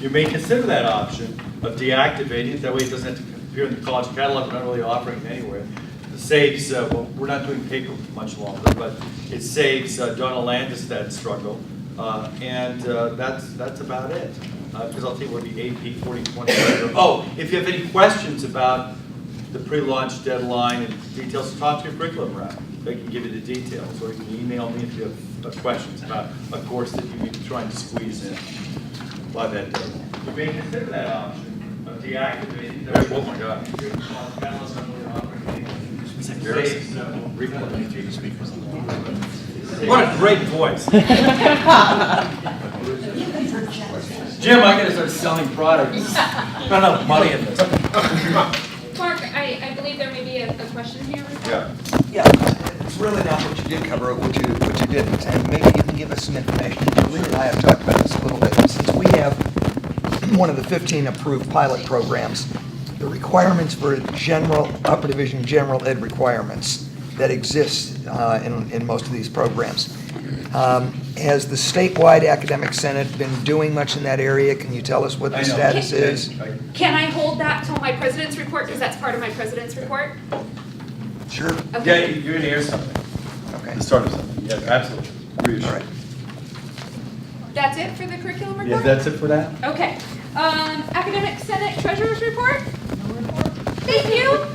You may consider that option of deactivating it. That way it doesn't have to appear in the college catalog. We're not really offering it anywhere. It saves, well, we're not doing paper much longer, but it saves Donna Landis that struggle. And that's about it. Because I'll tell you what the AP 4020. Oh, if you have any questions about the pre-launch deadline and details, talk to your curriculum rep. They can give you the details, or you can email me if you have questions about a course that you may be trying to squeeze in by that day. You may consider that option of deactivating. Oh my God. What a great voice. Jim, I gotta start selling products. Not enough money in this. Mark, I believe there may be a question here. Yeah, it's really not what you did cover, what you didn't, and maybe you can give us some information. Julie and I have talked about this a little bit. Since we have one of the 15 approved pilot programs, the requirements for upper division general ed requirements that exist in most of these programs. Has the statewide academic senate been doing much in that area? Can you tell us what the status is? Can I hold that till my president's report, because that's part of my president's report? Sure. Okay. Yeah, you're gonna hear something. Okay. The start of something. Yes, absolutely. Reassured. All right. That's it for the curriculum report? Yes, that's it for that. Okay. Academic Senate Treasurer's report? No report. Thank you.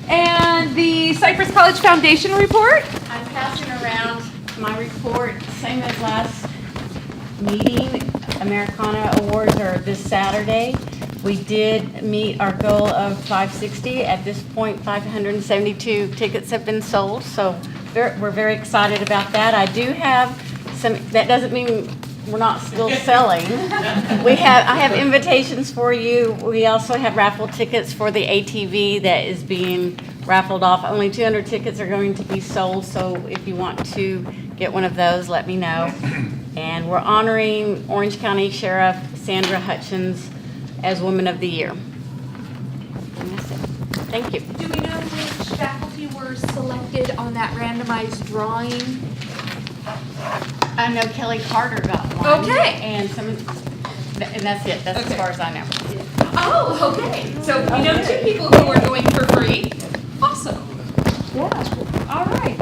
And the Cypress College Foundation report? I'm passing around my report, same as last meeting. Americana Awards are this Saturday. We did meet our goal of 560. At this point, 572 tickets have been sold, so we're very excited about that. I do have some, that doesn't mean we're not still selling. I have invitations for you. We also have raffle tickets for the ATV that is being raffled off. Only 200 tickets are going to be sold, so if you want to get one of those, let me know. And we're honoring Orange County Sheriff Sandra Hutchins as Woman of the Year. And that's it. Thank you. Do we know which faculty were selected on that randomized drawing? I know Kelly Carter got one. Okay. And that's it. That's as far as I know. Oh, okay. So we know 2 people who are going for free. Awesome. Yeah. All right.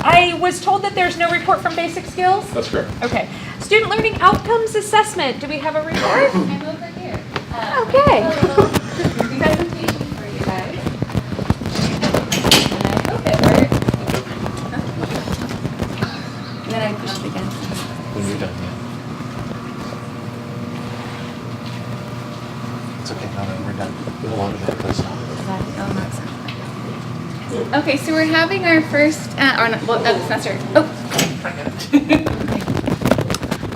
I was told that there's no report from Basic Skills. That's correct. Okay. Student Learning Outcomes Assessment. Do we have a report? I'm over here. Okay. A little presentation for you guys. And I hope it works. And then I push it again. When you're done, yeah. It's okay, no, we're done. We'll go on to that place. Okay, so we're having our first, semester.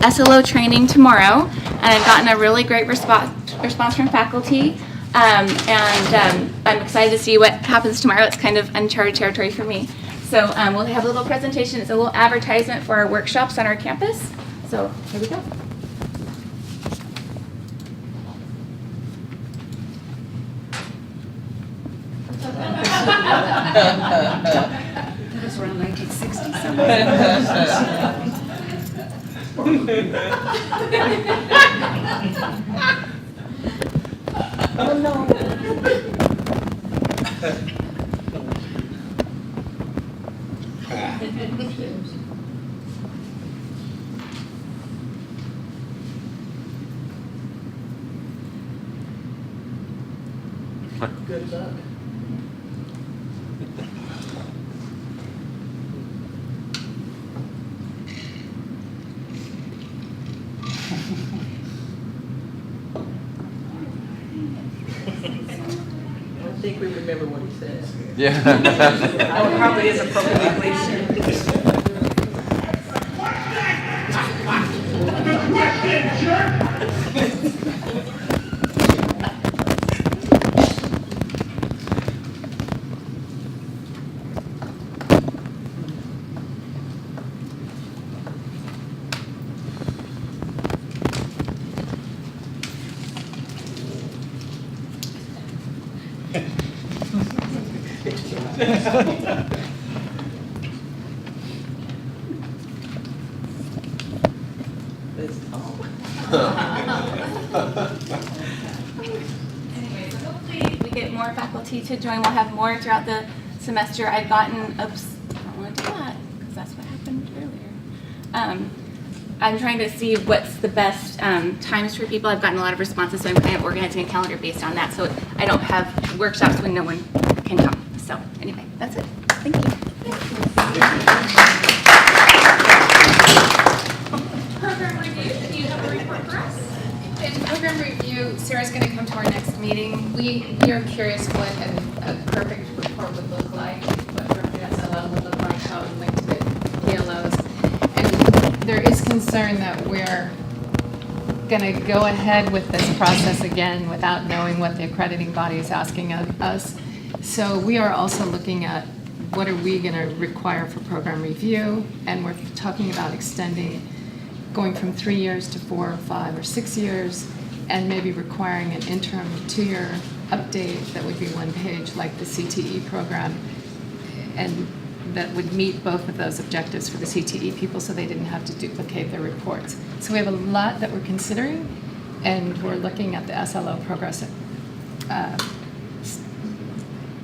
SLO training tomorrow, and I've gotten a really great response from faculty, and I'm excited to see what happens tomorrow. It's kind of uncharted territory for me. So we'll have a little presentation. It's a little advertisement for our workshops on our campus. So here we go. That was around 1960 somewhere. Oh no. Good luck. I think we remember what he said. Yeah. Oh, it probably is appropriately placed. It's all. Anyway, so hopefully we get more faculty to join. We'll have more throughout the semester. I've gotten, oops, I don't want to do that because that's what happened earlier. I'm trying to see what's the best times for people. I've gotten a lot of responses, so I'm kind of organizing a calendar based on that, so I don't have workshops when no one can come. So anyway, that's it. Thank you. Program review, do you have a report for us? In program review, Sarah's going to come to our next meeting. We are curious what a perfect report would look like, what perfect SLO would look like, how it would link to the PLOs. And there is concern that we're going to go ahead with this process again without knowing what the accrediting body is asking of us. So we are also looking at what are we going to require for program review, and we're talking about extending, going from 3 years to 4 or 5 or 6 years, and maybe requiring an interim 2-year update that would be 1 page like the CTE program, and that would meet both of those objectives for the CTE people so they didn't have to duplicate their reports. So we have a lot that we're considering, and we're looking at the SLO progress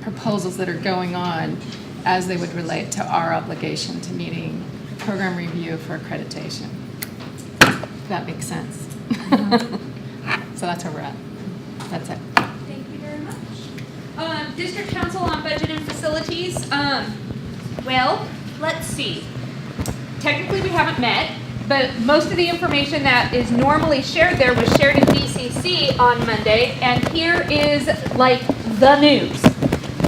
proposals that are going on as they would relate to our obligation to meeting program review for accreditation. If that makes sense. So that's where we're at. That's it. Thank you very much. District Council on Budget and Facilities. Well, let's see. Technically, we haven't met, but most of the information that is normally shared there was shared in DCC on Monday, and here is like the news.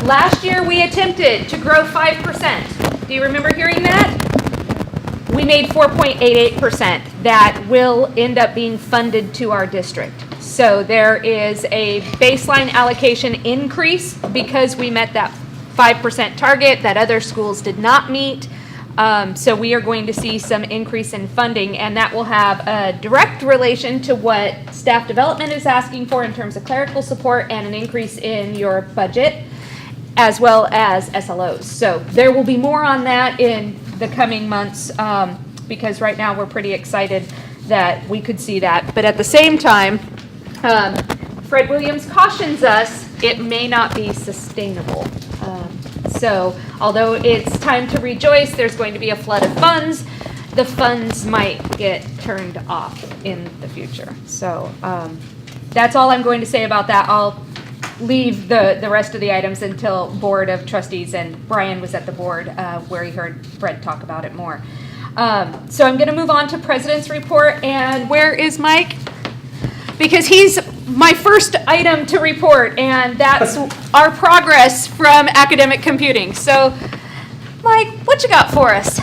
Last year, we attempted to grow 5%. Do you remember hearing that? We made 4.88%. That will end up being funded to our district. So there is a baseline allocation increase because we met that 5% target that other schools did not meet. So we are going to see some increase in funding, and that will have a direct relation to what staff development is asking for in terms of clerical support and an increase in your budget, as well as SLOs. So there will be more on that in the coming months, because right now we're pretty excited that we could see that. But at the same time, Fred Williams cautions us it may not be sustainable. So although it's time to rejoice, there's going to be a flood of funds. The funds might get turned off in the future. So that's all I'm going to say about that. I'll leave the rest of the items until Board of Trustees, and Brian was at the board where he heard Fred talk about it more. So I'm going to move on to President's Report, and where is Mike? Because he's my first item to report, and that's our progress from academic computing. So, Mike, what you got for us?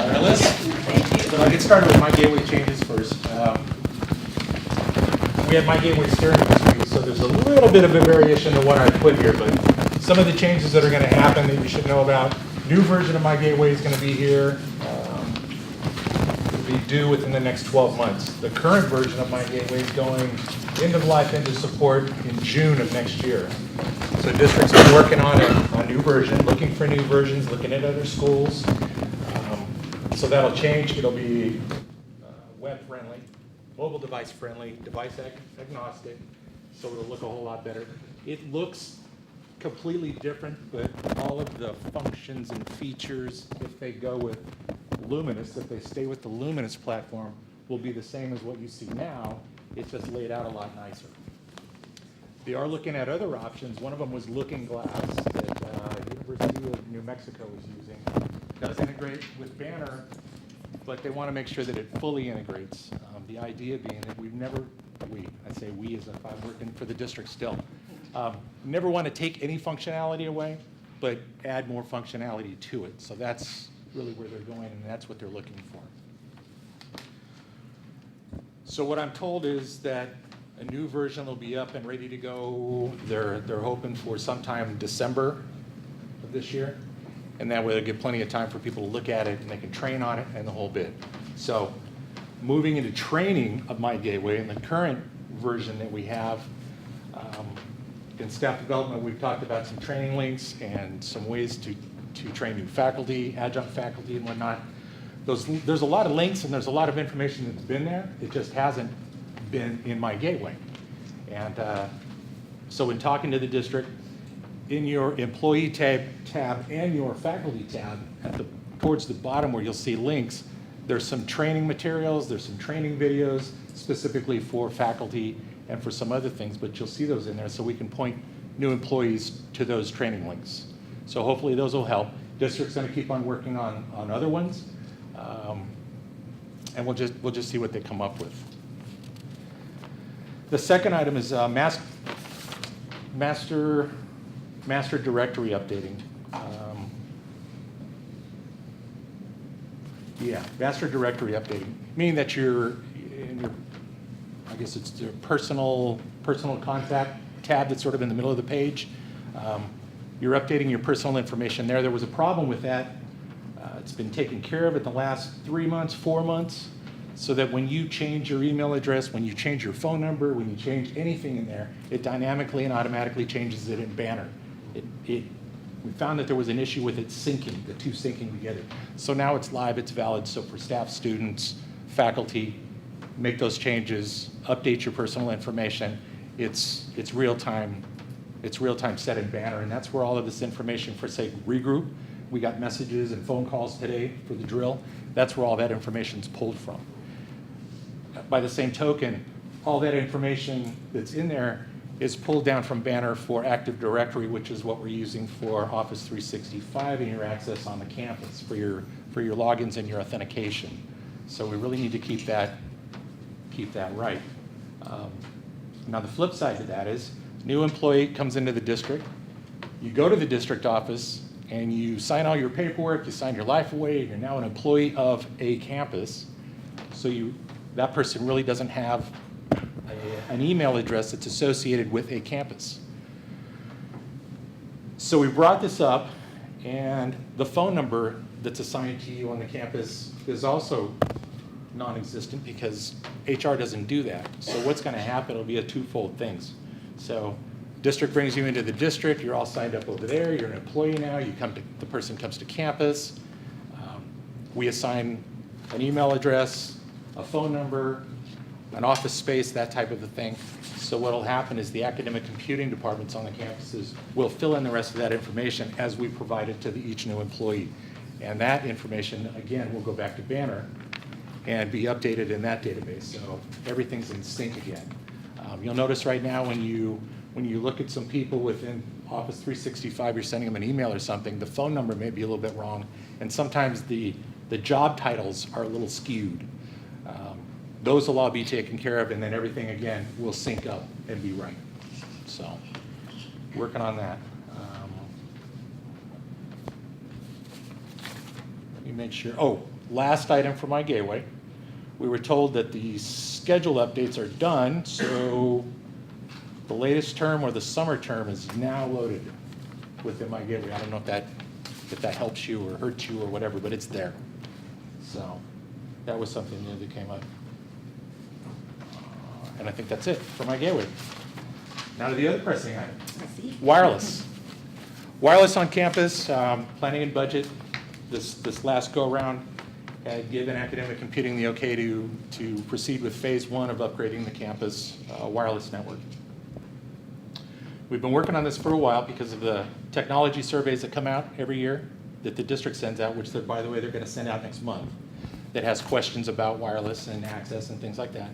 Wireless. So I'll get started with my gateway changes first. We have my gateway steering this week, so there's a little bit of a variation to what I put here, but some of the changes that are going to happen that you should know about. New version of my gateway is going to be here. It'll be due within the next 12 months. The current version of my gateway is going end of life into support in June of next year. So districts are working on a new version, looking for new versions, looking at other schools. So that'll change. It'll be web friendly, mobile device friendly, device agnostic, so it'll look a whole lot better. It looks completely different, but all of the functions and features, if they go with Luminous, if they stay with the Luminous platform, will be the same as what you see now. It's just laid out a lot nicer. They are looking at other options. One of them was Looking Glass that University of New Mexico is using. It does integrate with Banner, but they want to make sure that it fully integrates. The idea being that I say we as if I'm working for the district still, never want to take any functionality away, but add more functionality to it. So that's really where they're going, and that's what they're looking for. So what I'm told is that a new version will be up and ready to go. They're hoping for sometime December of this year, and that way they'll give plenty of time for people to look at it and they can train on it and the whole bit. So moving into training of My Gateway, in the current version that we have, in staff development, we've talked about some training links and some ways to train new faculty, adjunct faculty and whatnot. there's a lot of links and there's a lot of information that's been there. It just hasn't been in my gateway. And so in talking to the district, in your employee tab and your faculty tab, towards the bottom where you'll see links, there's some training materials, there's some training videos specifically for faculty and for some other things, but you'll see those in there so we can point new employees to those training links. So hopefully those will help. District's going to keep on working on other ones, and we'll just see what they come up with. The second item is master directory updating. Master directory updating, meaning that you're in your, I guess it's your personal contact tab that's sort of in the middle of the page. You're updating your personal information there. There was a problem with that. It's been taken care of in the last 3 months, 4 months, so that when you change your email address, when you change your phone number, when you change anything in there, it dynamically and automatically changes it in Banner. We found that there was an issue with it syncing, the two syncing together. So now it's live, it's valid. So for staff, students, faculty, make those changes, update your personal information. It's real time. It's real time set in Banner, and that's where all of this information for, say, regroup. We got messages and phone calls today for the drill. That's where all that information is pulled from. By the same token, all that information that's in there is pulled down from Banner for Active Directory, which is what we're using for Office 365 and your access on the campus for your logins and your authentication. So we really need to keep that right. Now the flip side to that is, new employee comes into the district, you go to the district office and you sign all your paperwork, you sign your life away, you're now an employee of a campus. So that person really doesn't have an email address that's associated with a campus. So we brought this up, and the phone number that's assigned to you on the campus is also non-existent because HR doesn't do that. So what's going to happen, it'll be a twofold things. So district brings you into the district, you're all signed up over there, you're an employee now, the person comes to campus, we assign an email address, a phone number, an office space, that type of a thing. So what will happen is the academic computing departments on the campuses will fill in the rest of that information as we provide it to each new employee. And that information, again, will go back to Banner and be updated in that database. So everything's in sync again. You'll notice right now when you look at some people within Office 365, you're sending them an email or something, the phone number may be a little bit wrong, and sometimes the job titles are a little skewed. Those will all be taken care of, and then everything, again, will sync up and be right. So, working on that. Let me make sure. Oh, last item for my gateway. We were told that the schedule updates are done, so the latest term or the summer term is now loaded within my gateway. I don't know if that helps you or hurts you or whatever, but it's there. So, that was something new that came up. And I think that's it for my gateway. Now to the other pressing item. Wireless. Wireless on campus, planning and budget. This last go-around had given academic computing the okay to proceed with phase 1 of upgrading the campus wireless network. We've been working on this for a while because of the technology surveys that come out every year that the district sends out, which, by the way, they're going to send out next month, that has questions about wireless and access and things like that.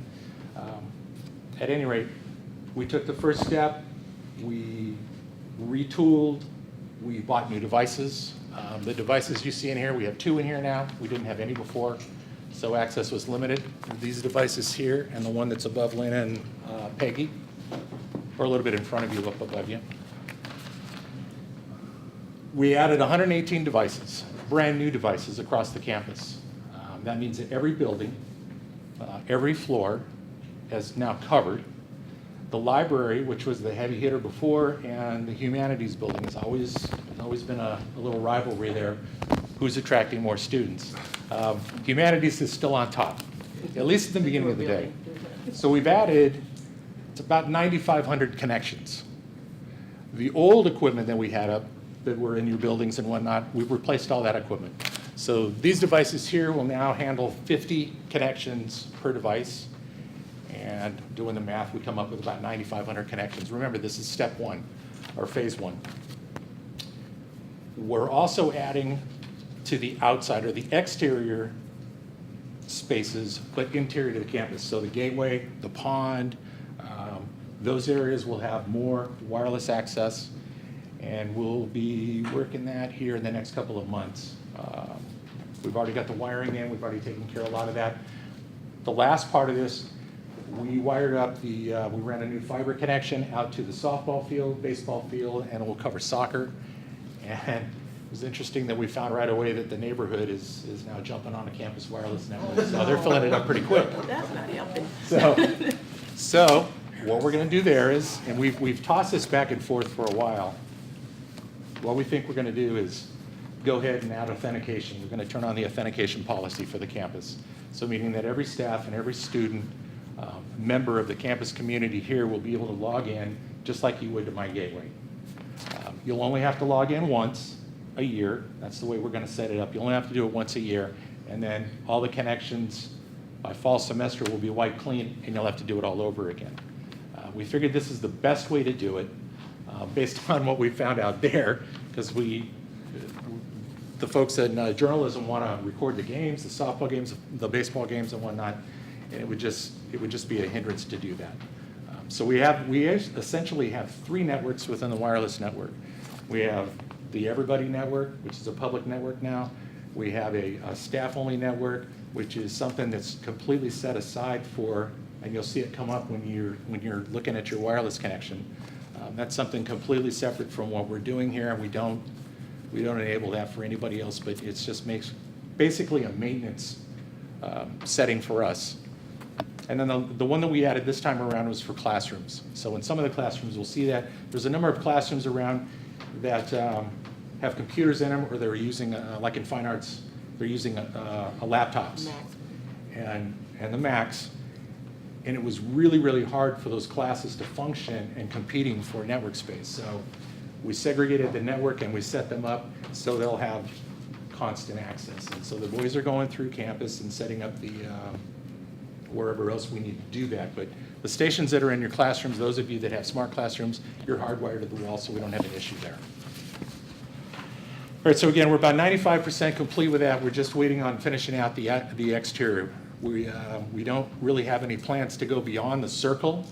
At any rate, we took the first step, we retooled, we bought new devices. The devices you see in here, we have 2 in here now. We didn't have any before, so access was limited. These devices here and the one that's above Lena and Peggy, or a little bit in front of you, up above you. We added 118 devices, brand new devices across the campus. That means that every building, every floor, is now covered. The library, which was the heavy hitter before, and the humanities building has always been a little rivalry there. Who's attracting more students? Humanities is still on top, at least at the beginning of the day. So we've added, it's about 9,500 connections. The old equipment that we had up, that were in your buildings and whatnot, we've replaced all that equipment. So these devices here will now handle 50 connections per device. And doing the math, we come up with about 9,500 connections. Remember, this is step one, or phase one. We're also adding to the outside, or the exterior spaces, but interior to the campus. So the gateway, the pond, those areas will have more wireless access, and we'll be working that here in the next couple of months. We've already got the wiring in, we've already taken care of a lot of that. The last part of this, we wired up we ran a new fiber connection out to the softball field, baseball field, and it will cover soccer. And it was interesting that we found right away that the neighborhood is now jumping on a campus wireless network. So they're filling it up pretty quick. That's not helping. So what we're going to do there is, and we've tossed this back and forth for a while, what we think we're going to do is go ahead and add authentication. We're going to turn on the authentication policy for the campus. So meaning that every staff and every student, member of the campus community here will be able to log in just like you would to My Gateway. You'll only have to log in once a year. That's the way we're going to set it up. You only have to do it once a year. And then all the connections by fall semester will be wiped clean, and you'll have to do it all over again. We figured this is the best way to do it based on what we found out there, because the folks in journalism want to record the games, the softball games, the baseball games and whatnot, and it would just be a hindrance to do that. So we essentially have 3 networks within the wireless network. We have the Everybody Network, which is a public network now. We have a staff-only network, which is something that's completely set aside for, and you'll see it come up when you're looking at your wireless connection. That's something completely separate from what we're doing here. We don't enable that for anybody else, but it just makes basically a maintenance setting for us. And then the one that we added this time around was for classrooms. So in some of the classrooms, we'll see that there's a number of classrooms around that have computers in them, or they're using, like in fine arts, they're using a laptops and the Macs. And it was really, really hard for those classes to function and competing for network space. So we segregated the network and we set them up so they'll have constant access. And so the boys are going through campus and setting up the wherever else we need to do that. But the stations that are in your classrooms, those of you that have smart classrooms, you're hardwired to the wall, so we don't have an issue there. All right, so again, we're about 95% complete with that. We're just waiting on finishing out the exterior. We don't really have any plans to go beyond the circle,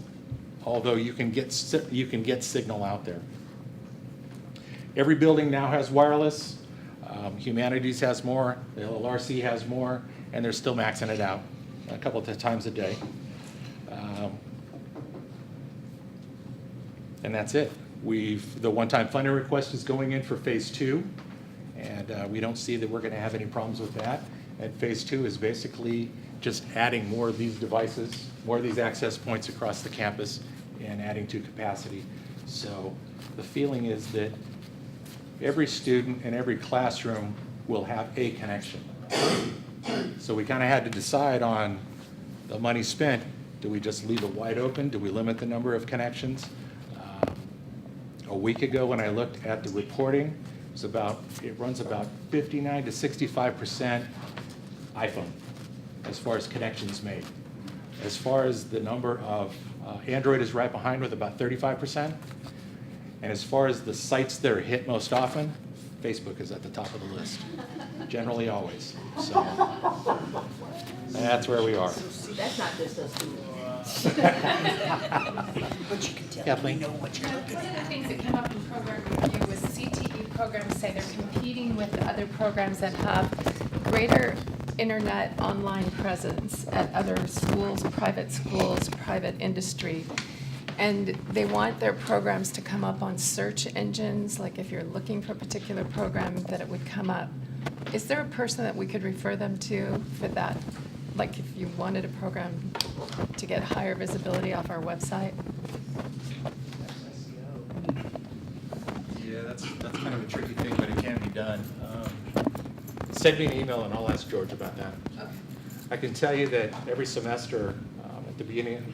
although you can get signal out there. Every building now has wireless. Humanities has more, the LRC has more, and they're still maxing it out a couple of times a day. And that's it. The one-time funding request is going in for phase 2, and we don't see that we're going to have any problems with that. And phase 2 is basically just adding more of these devices, more of these access points across the campus, and adding to capacity. So the feeling is that every student and every classroom will have a connection. So we kind of had to decide on the money spent. Do we just leave it wide open? Do we limit the number of connections? A week ago when I looked at the reporting, it runs about 59 to 65% iPhone as far as connections made. As far as the number of, Android is right behind with about 35%. And as far as the sites that are hit most often, Facebook is at the top of the list, generally always. So that's where we are. That's not just us two. But you can tell Kathleen? you know what you're looking One of at. the things that came up in program review was CTE programs say they're competing with the other programs that have greater internet online presence at other schools, private industry. And they want their programs to come up on search engines, like if you're looking for a particular program, that it would come up. Is there a person that we could refer them to for that? Like if you wanted a program to get higher visibility off our website? Yeah, that's kind of a tricky thing, but it can be done. Send me an email and I'll ask George about that. Okay. I can tell you that every semester, at the beginning,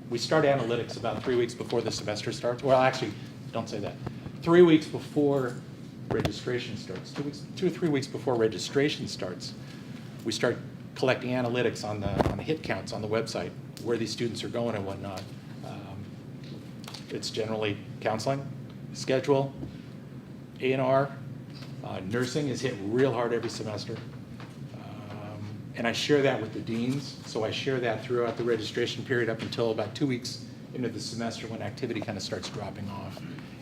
we start analytics about 3 weeks before the semester starts. Well, actually, don't say that. 3 weeks before registration starts, 2 or 3 weeks before registration starts, we start collecting analytics on the hit counts on the website, where these students are going and whatnot. It's generally counseling, schedule, A&R. Nursing is hit real hard every semester. And I share that with the deans, so I share that throughout the registration period up until about 2 weeks into the semester when activity kind of starts dropping off.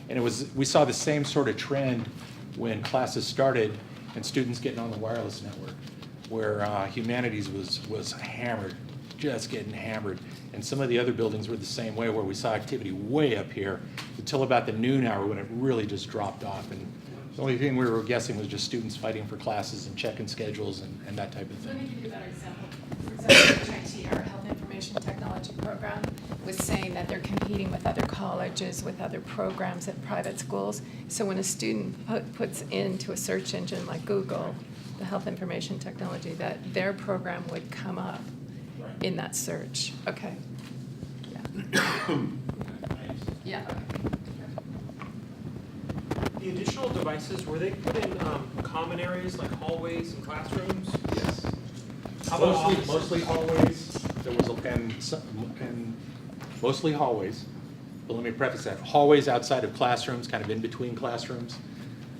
And we saw the same sort of trend when classes started and students getting on the wireless network, where humanities was hammered, just getting hammered. And some of the other buildings were the same way, where we saw activity way up here until about the noon hour when it really just dropped off. And the only thing we were guessing was just students fighting for classes and checking schedules and that type of Let me thing. give you a better example. For example, HIT, our Health Information Technology Program, was saying that they're competing with other colleges, with other programs at private schools. So when a student puts into a search engine like Google, the Health Information Technology, that their program would come up in that search. Okay. Yeah. Yeah. The additional devices, were they put in common areas like hallways and classrooms? Yes. How about offices? Mostly hallways. There was, and mostly hallways. But let me preface that. Hallways outside of classrooms, kind of in between classrooms,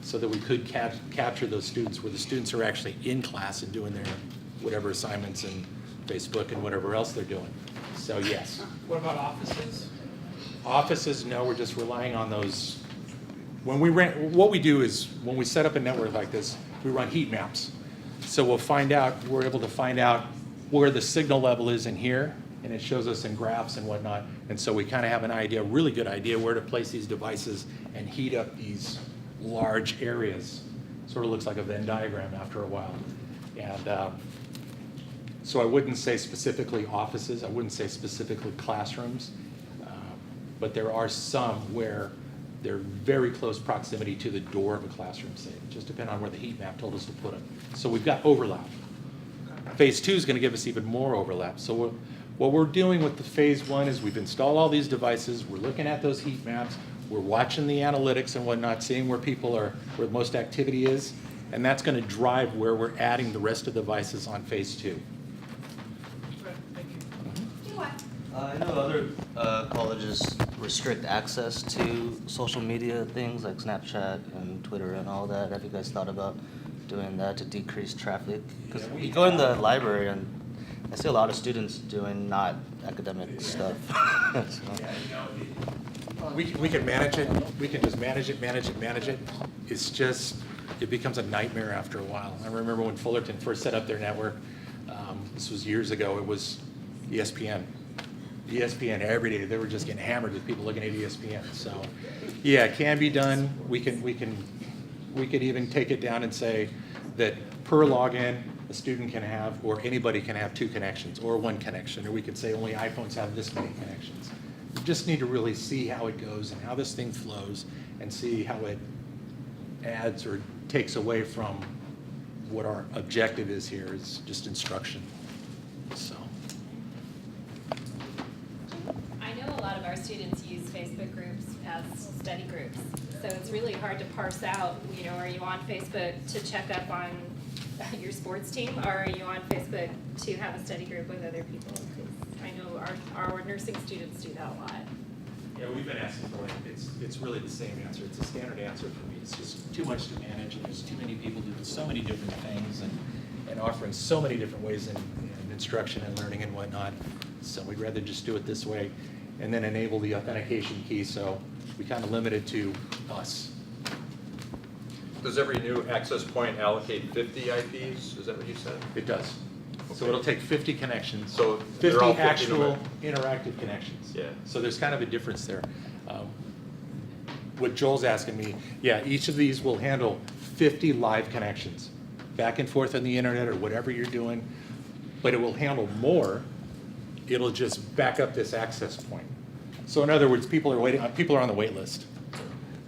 so that we could capture those students where the students are actually in class and doing their whatever assignments and Facebook and whatever else they're doing. So yes. What about offices? Offices, no, we're just relying on those. What we do is, when we set up a network like this, we run heat maps. So we're able to find out where the signal level is in here, and it shows us in graphs and whatnot. And so we kind of have an idea, a really good idea, where to place these devices and heat up these large areas. Sort of looks like a Venn diagram after a while. And so I wouldn't say specifically offices, I wouldn't say specifically classrooms, but there are some where they're very close proximity to the door of a classroom, say. Just depending on where the heat map told us to put them. So we've got overlap. Phase 2 is going to give us even more overlap. So what we're doing with the phase 1 is we've installed all these devices, we're looking at those heat maps, we're watching the analytics and whatnot, seeing where where most activity is, and that's going to drive where we're adding the rest of the devices on phase 2. I know other colleges restrict access to social media things like Snapchat and Twitter and all that. Have you guys thought about doing that to decrease traffic? Because you go in the library and I see a lot of students doing not academic stuff. We can manage it. We can just manage it. It's just, it becomes a nightmare after a while. I remember when Fullerton first set up their network, this was years ago, it was ESPN. ESPN every day, they were just getting hammered with people looking at ESPN. So, yeah, it can be done. We could even take it down and say that per login, a student can have, or anybody can have 2 connections, or 1 connection, or we could say only iPhones have this many connections. We just need to really see how it goes and how this thing flows, and see how it adds or takes away from what our objective is here, is just instruction. So. I know a lot of our students use Facebook groups as study groups, so it's really hard to parse out, are you on Facebook to check up on your sports team, or are you on Facebook to have a study group with other people? 'Cause I know our nursing students do that a lot. Yeah, we've been asking for it. It's really the same answer. It's a standard answer for me. It's just too much to manage, and there's too many people doing so many different things and offering so many different ways in instruction and learning and whatnot. So we'd rather just do it this way and then enable the authentication key, so we kind of limit it to us. Does every new access point allocate 50 IPs? Is that what you said? It does. So Okay. it'll take 50 connections. So 50 they're all 50 actual interactive connections. Yeah. So there's kind of a difference there. What Joel's asking me, yeah, each of these will handle 50 live connections, back and forth on the internet or whatever you're doing, but it will handle more. It'll just back up this access point. So in other words, people are on the wait list.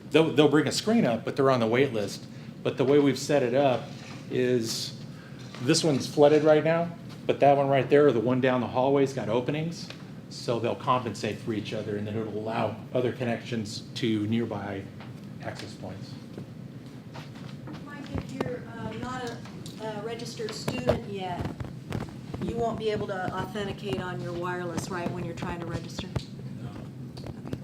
They'll bring a screen up, but they're on the wait list. But the way we've set it up is this one's flooded right now, but that one right there, or the one down the hallway's got openings, so they'll compensate for each other, and then it'll allow other connections to nearby access points. registered student yet, you won't be able to authenticate on your wireless, right, when you're trying to register? No. Okay.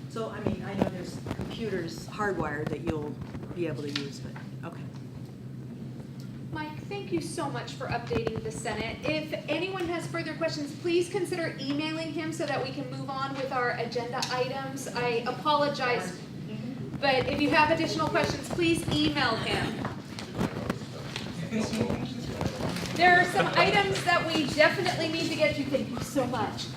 So, I mean, I know there's computers hardwired that you'll be able to use, but, okay. Mike, thank you so much for updating the Senate. If anyone has further questions, please consider emailing him so that we can move on with our agenda items. I apologize, but if you have additional questions, please email him. There are some items that we definitely need to get to. Thank you so much.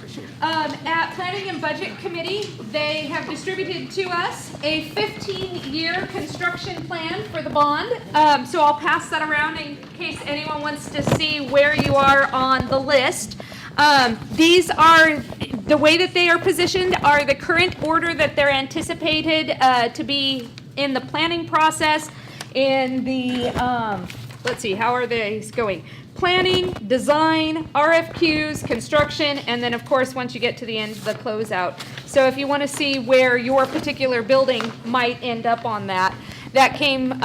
At Planning and Budget Committee, they have distributed to us a 15-year construction plan for the bond. So I'll pass that around in case anyone wants to see where you are on the list. These are, the way that they are positioned are the current order that they're anticipated to be in the planning process, in the, let's see, how are these going? Planning, design, RFQs, construction, and then of course once you get to the end, the closeout. So if you want to see where your particular building might end up on that, that came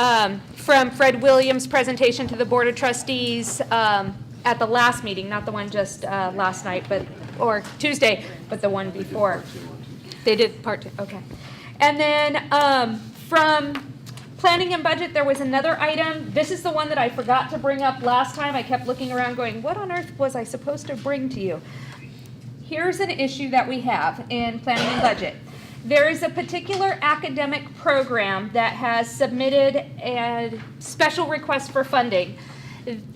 from Fred Williams' presentation to the Board of Trustees at the last meeting, not the one just last night, but or Tuesday, but the one before. They did part 2, okay. And then from Planning and Budget, there was another item. This is the one that I forgot to bring up last time. I kept looking around going, what on earth was I supposed to bring to you? Here's an issue that we have in Planning and Budget. There is a particular academic program that has submitted a special request for funding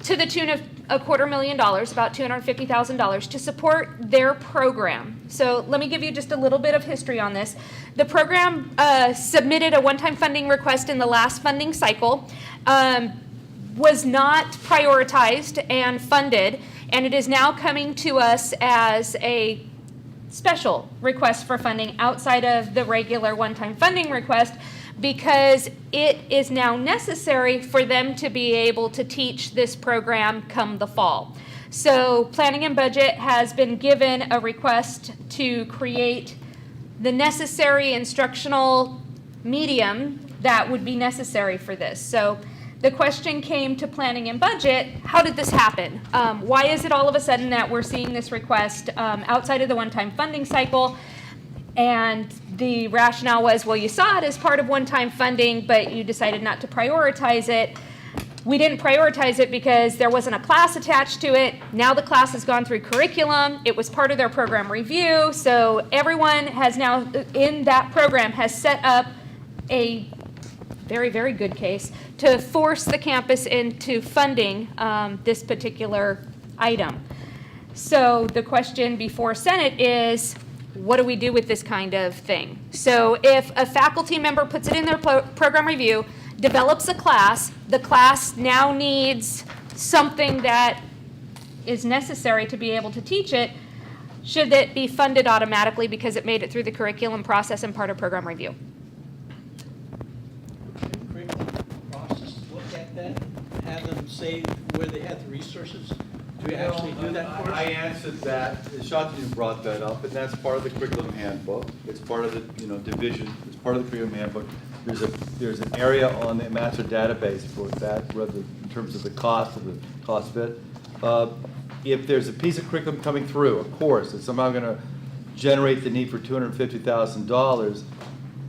to the tune of $250,000, about $250,000, to support their program. So let me give you just a little bit of history on this. The program submitted a one-time funding request in the last funding cycle, was not prioritized and funded, and it is now coming to us as a special request for funding outside of the regular one-time funding request, because it is now necessary for them to be able to teach this program come the fall. So Planning and Budget has been given a request to create the necessary instructional medium that would be necessary for this. So the question came to Planning and Budget, how did this happen? Why is it all of a sudden that we're seeing this request outside of the one-time funding cycle? And the rationale was, well, you saw it as part of one-time funding, but you decided not to prioritize it. We didn't prioritize it because there wasn't a class attached to it. Now the class has gone through curriculum. It was part of their program review. So everyone has now, in that program, has set up a very, very good case to force the campus into funding this particular item. So the question before Senate is, what do we do with this kind of thing? So if a faculty member puts it in their program review, develops a class, the class now needs something that is necessary to be able to teach it, should it be funded automatically because it made it through the curriculum process and part of program review? Process, look at that, have them say where they have the resources to actually do that course? I answered that. Shantanu brought that up, and that's part of the curriculum handbook. It's part of the division. It's part of the curriculum handbook. There's an area on the master database for that, rather in terms of the cost fit. If there's a piece of curriculum coming through, a course that's somehow going to generate the need for $250,000,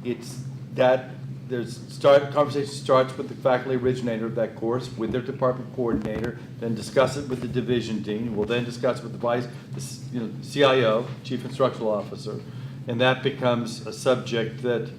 it's that conversation starts with the faculty originator of that course, with their department coordinator, then discuss it with the division dean, we'll then discuss with the CIO, Chief Instructional Officer, and that becomes a subject that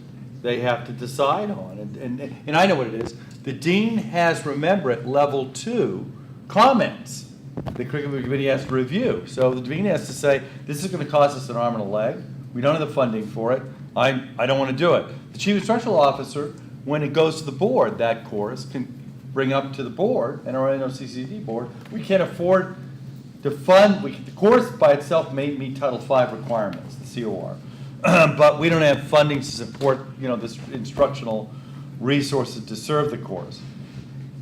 they have to decide on. And I know what it is. The dean has, remember, at level 2, comments the curriculum committee has to review. So the dean has to say, this is going to cost us an arm and a leg. We don't have the funding for it. I don't want to do it. The chief instructional officer, when it goes to the board, that course can bring up to the board and our NOCCD board, we can't afford to fund, the course by itself may meet Title V requirements, the COR, but we don't have funding to support this instructional resources to serve the course.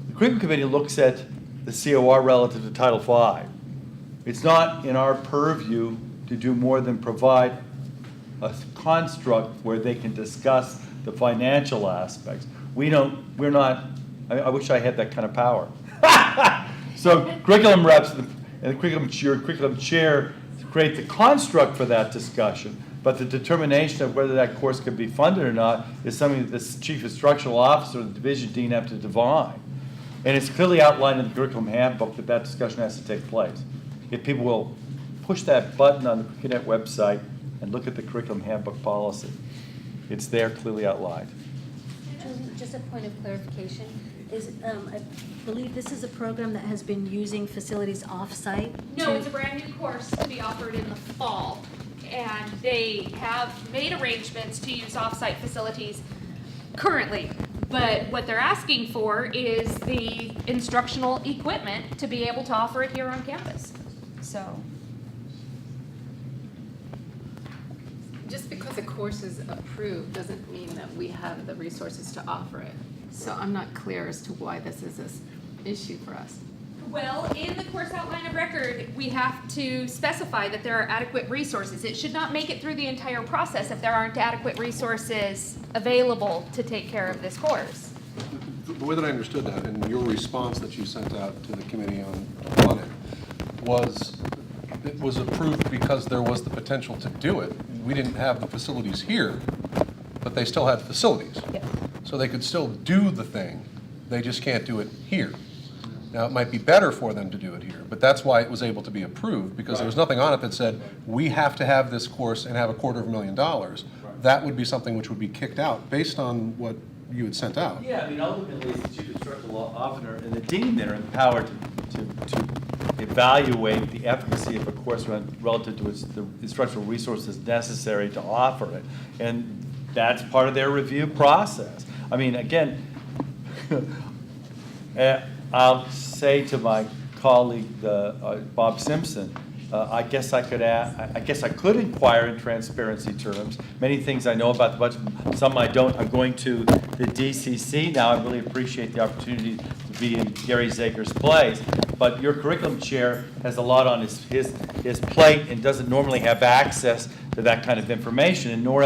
The curriculum committee looks at the COR relative to Title V. It's not in our purview to do more than provide a construct where they can discuss the financial aspects. We're not, I wish I had that kind of power. So curriculum reps and the curriculum chair create the construct for that discussion, but the determination of whether that course can be funded or not is something that the chief instructional officer or the division dean have to divine. And it's clearly outlined in the curriculum handbook that that discussion has to take place. If people will push that button on the Cadet website and look at the curriculum handbook policy, it's there clearly outlined. Just a point of clarification, is, I believe this is a program that has been using facilities off-site? No, it's a brand new course to be offered in the fall, and they have made arrangements to use off-site facilities currently. But what they're asking for is the instructional equipment to be able to offer it here on campus. So, Just because a course is approved doesn't mean that we have the resources to offer it. So I'm not clear as to why this is this issue for us. well, in the course outline of record, we have to specify that there are adequate resources. It should not make it through the entire process if there aren't adequate resources available to take care of this course. The way that I understood that, and your response that you sent out to the committee on it, was it was approved because there was the potential to do it. We didn't have the facilities here, but they still had facilities. Yes. So they could still do the thing, they just can't do it here. Now, it might be better for them to do it here, but that's why it was able to be approved, because there was nothing on it that said, we have to have this course and have $250,000. That would be something which would be kicked out, based on what you had sent out. Yeah, I mean, ultimately, it's the chief instructional officer and the dean that are empowered to evaluate the efficacy of a course relative to the instructional resources necessary to offer it. And that's part of their review process. I mean, again, I'll say to my colleague, Bob Simpson, I guess I could inquire in transparency terms. Many things I know about the budget, some I don't. I'm going to the DCC now. I really appreciate the opportunity to be in Gary Zager's place. But your curriculum chair has a lot on his plate and doesn't normally have access to that kind of information, and nor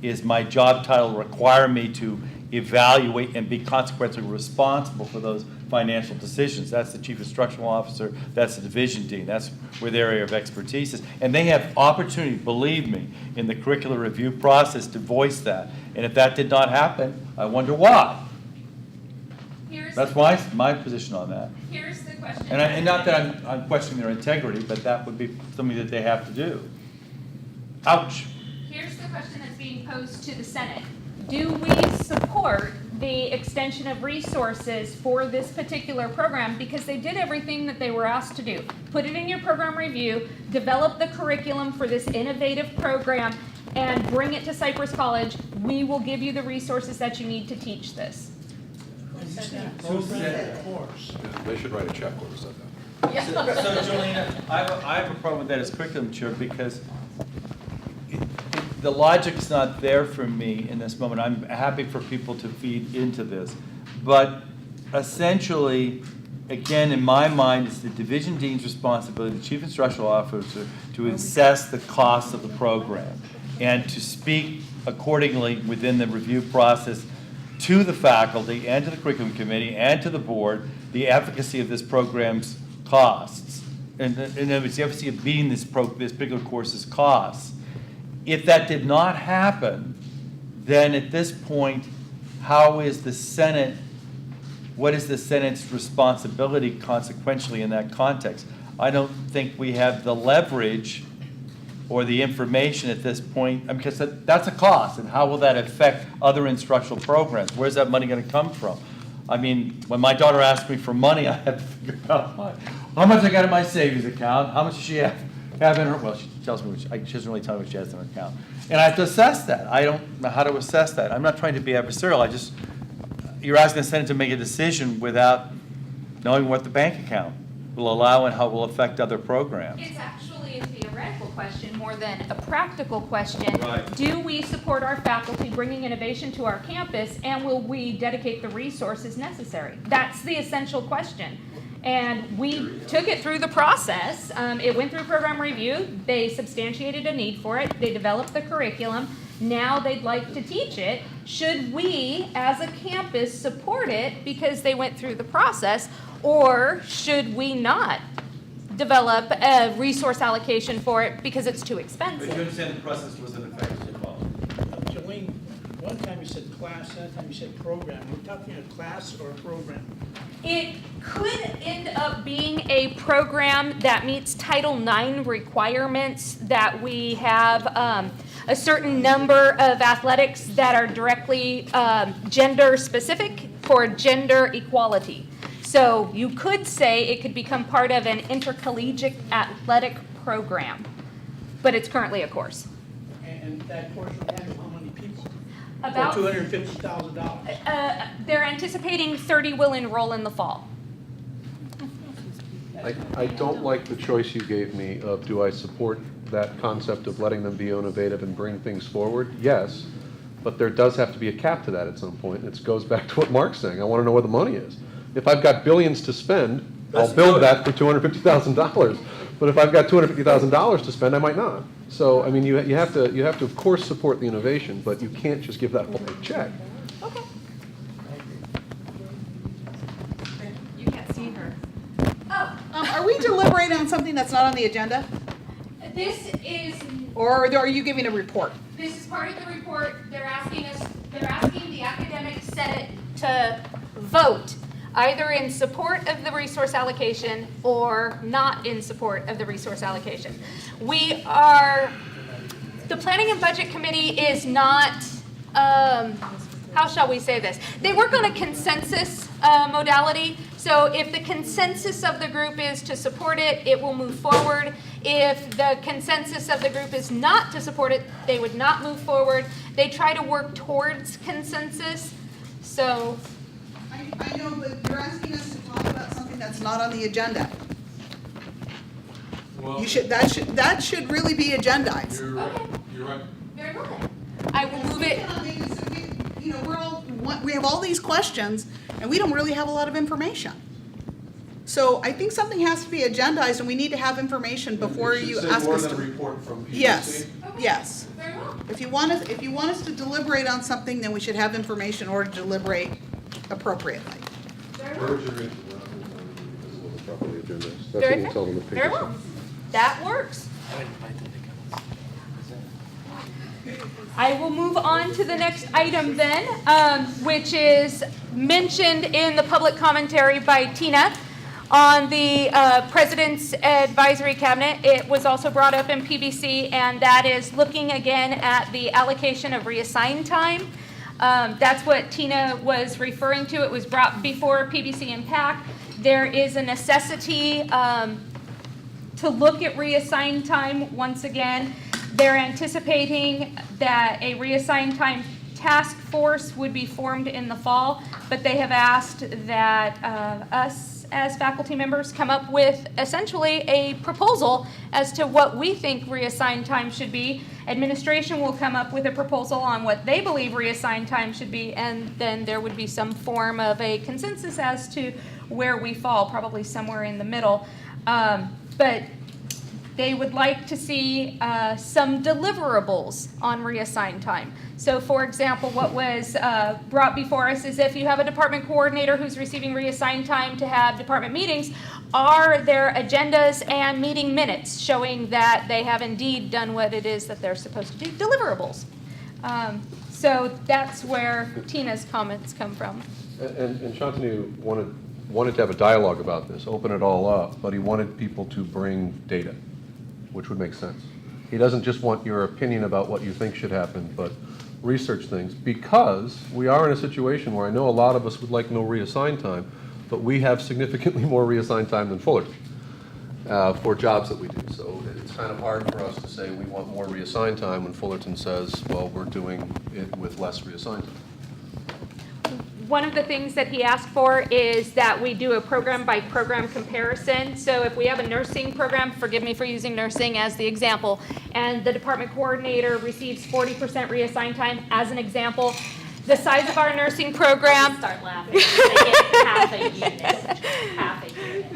is my job title require me to evaluate and be consequently responsible for those financial decisions. That's the chief instructional officer, that's the division dean, that's where their area of expertise is. And they have opportunity, believe me, in the curricular review process to voice that. And if that did not happen, I wonder why. That's my position on that. Here's the question. And not that I'm questioning their integrity, but that would be something that they have to do. Ouch. Here's the question that's being posed to the Senate. Do we support the extension of resources for this particular program? Because they did everything that they were asked to do. Put it in your program review, develop the curriculum for this innovative program, and bring it to Cypress College. We will give you the resources that you need to teach this. They should write a check when said that. So Jolena, I have a problem with that as curriculum chair because the logic's not there for me in this moment. I'm happy for people to feed into this. But essentially, again, in my mind, it's the division dean's responsibility, the chief instructional officer, to assess the cost of the program and to speak accordingly within the review process to the faculty and to the curriculum committee and to the board the efficacy of this program's costs. And in other words, the efficacy of beating this particular course's costs. If that did not happen, then at this point, how is the Senate, what is the Senate's responsibility consequentially in that context? I don't think we have the leverage or the information at this point, because that's a cost, and how will that affect other instructional programs? Where's that money going to come from? I mean, when my daughter asks me for money, I have to figure out how much I got in my savings account, how much does she have in her, well, she tells me, she doesn't really tell me what she has in her account. And I have to assess that. I don't know how to assess that. I'm not trying to be adversarial. You're asking the Senate to make a decision without knowing what the bank account will allow and how it will affect other programs. It's actually a theoretical question more than a practical question. Right. Do we support our faculty bringing innovation to our campus, and will we dedicate the resources necessary? That's the essential question. And we took it through the process. It went through program review. They substantiated a need for it. They developed the curriculum. Now they'd like to teach it. Should we, as a campus, support it because they went through the process? Or should we not develop a resource allocation for it because it's too But you expensive? understand the process was in effect as well. Jolene, one time you said class, another time you said program. We're talking a class or a program? It could end up being a program that meets Title IX requirements, that we have a certain number of athletics that are directly gender specific for gender equality. So you could say it could become part of an intercollegiate athletic program, but it's currently a course. And that course would handle how many people? About- For $250,000. They're anticipating 30 will enroll in the fall. I don't like the choice you gave me of, do I support that concept of letting them be innovative and bring things forward? Yes, but there does have to be a cap to that at some point. It goes back to what Mark's saying. I want to know where the money is. If I've got billions to spend, I'll build that for $250,000. But if I've got $250,000 to spend, I might not. So, I mean, you have to of course support the innovation, but you can't just give that a blank check. You can't see her. Oh, Are we deliberating on something that's not on the agenda? this is Or are you giving a report? This is part of the report. They're asking the academic senate to vote either in support of the resource allocation or not in support of the resource allocation. The Planning and Budget Committee is not, how shall we say this? They work on a consensus modality. So if the consensus of the group is to support it, it will move forward. If the consensus of the group is not to support it, they would not move forward. They try to work towards consensus. So I know, but you're asking us to talk about something that's not on the agenda. Well, That should really be agendized. You're right. very well. I will move it. We have all these questions, and we don't really have a lot of information. So I think something has to be agendized, and we need to have information before you ask us to. report from PBC? Yes, yes. Very well. If you want us to deliberate on something, then we should have information in order to deliberate appropriately. Urge your interest. Properly agendized. That's what Very we'll fair. tell them at Very PBC. well. That works. I will move on to the next item then, which is mentioned in the public commentary by Tina on the President's Advisory Cabinet. It was also brought up in PBC, and that is looking again at the allocation of reassigned time. That's what Tina was referring to. It was brought before PBC and PAC. There is a necessity to look at reassigned time once again. They're anticipating that a reassigned time task force would be formed in the fall, but they have asked that us as faculty members come up with essentially a proposal as to what we think reassigned time should be. Administration will come up with a proposal on what they believe reassigned time should be, and then there would be some form of a consensus as to where we fall, probably somewhere in the middle. But they would like to see some deliverables on reassigned time. So for example, what was brought before us is if you have a department coordinator who's receiving reassigned time to have department meetings, are there agendas and meeting minutes showing that they have indeed done what it is that they're supposed to do, deliverables. So that's where Tina's comments come from. And Shantanu wanted to have a dialogue about this, open it all up, but he wanted people to bring data, which would make sense. He doesn't just want your opinion about what you think should happen, but research things, because we are in a situation where I know a lot of us would like no reassigned time, but we have significantly more reassigned time than Fullerton for jobs that we do. So it's kind of hard for us to say we want more reassigned time when Fullerton says, well, we're doing it with less reassigned time. One of the things that he asked for is that we do a program by program comparison. So if we have a nursing program, forgive me for using nursing as the example, and the department coordinator receives 40% reassigned time as an example, the size of our nursing program. Start laughing. They get half a unit. Half a unit.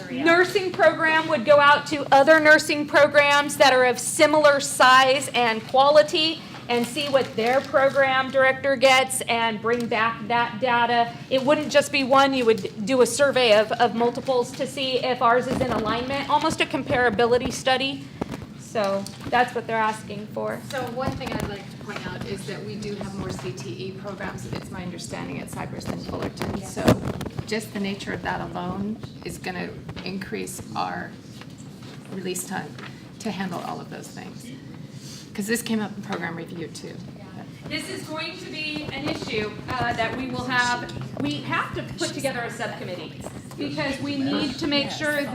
The nursing program would go out to other nursing programs that are of similar size and quality and see what their program director gets and bring back that data. It wouldn't just be one, you would do a survey of multiples to see if ours is in alignment, almost a comparability study. So that's what they're asking for. So one thing I'd like to point out is that we do have more CTE programs, it's my understanding, at Cypress and Fullerton. So just the nature of that alone is going to increase our release time to handle all of those things. Because this came up in program review too. This is going to be an issue that we will have, we have to put together a subcommittee because we need to make sure,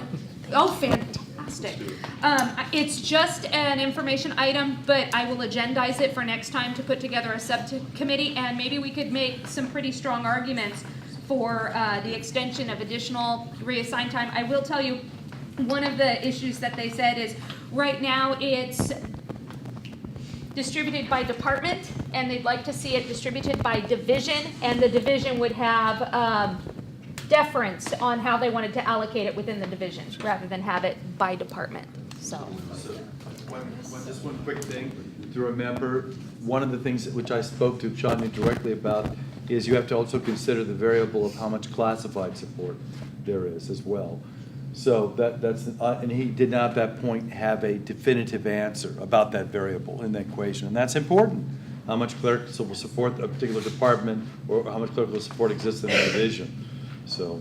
oh, fantastic. It's just an information item, but I will agendize it for next time to put together a subcommittee, and maybe we could make some pretty strong arguments for the extension of additional reassigned time. I will tell you, one of the issues that they said is right now it's distributed by department, and they'd like to see it distributed by division, and the division would have deference on how they wanted to allocate it within the division, rather than have it by department, so. Just one quick thing to remember, one of the things which I spoke to Shani directly about is you have to also consider the variable of how much classified support there is as well. So that's, and he did not at that point have a definitive answer about that variable in the equation, and that's important. How much clerical will support a particular department, or how much clerical support exists in the division. So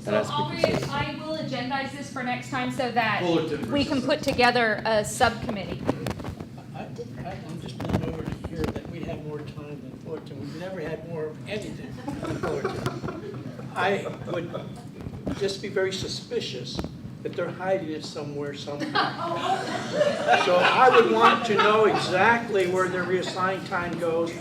that has to be considered. I will agendize this for next time so that Fullerton we can put together a subcommittee. I'm just been over to hear that we have more time than Fullerton. We've never had more of anything than Fullerton. I would just be very suspicious that they're hiding it somewhere, somehow. So I would want to know exactly where their reassigned time goes.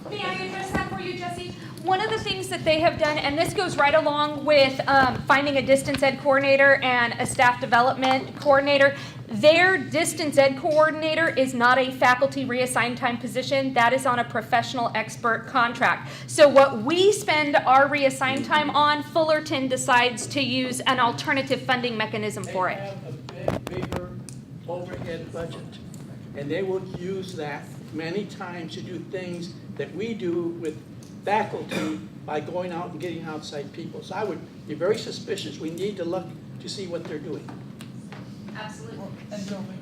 May I address that for you, Jesse? One of the things that they have done, and this goes right along with finding a distance ed coordinator and a staff development coordinator, their distance ed coordinator is not a faculty reassigned time position. That is on a professional expert contract. So what we spend our reassigned time on, Fullerton decides to use an alternative funding mechanism for it. They have a bigger overhead budget, and they will use that many times to do things that we do with faculty by going out and getting outside people. So I would be very suspicious. We need to look to see what they're doing. Absolutely.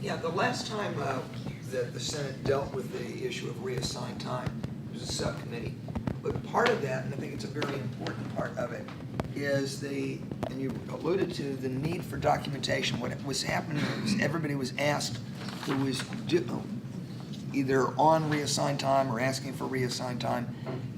Yeah, the last time that the Senate dealt with the issue of reassigned time, it was a subcommittee. But part of that, and I think it's a very important part of it, is and you alluded to the need for documentation. What was happening was everybody was asked who was either on reassigned time or asking for reassigned time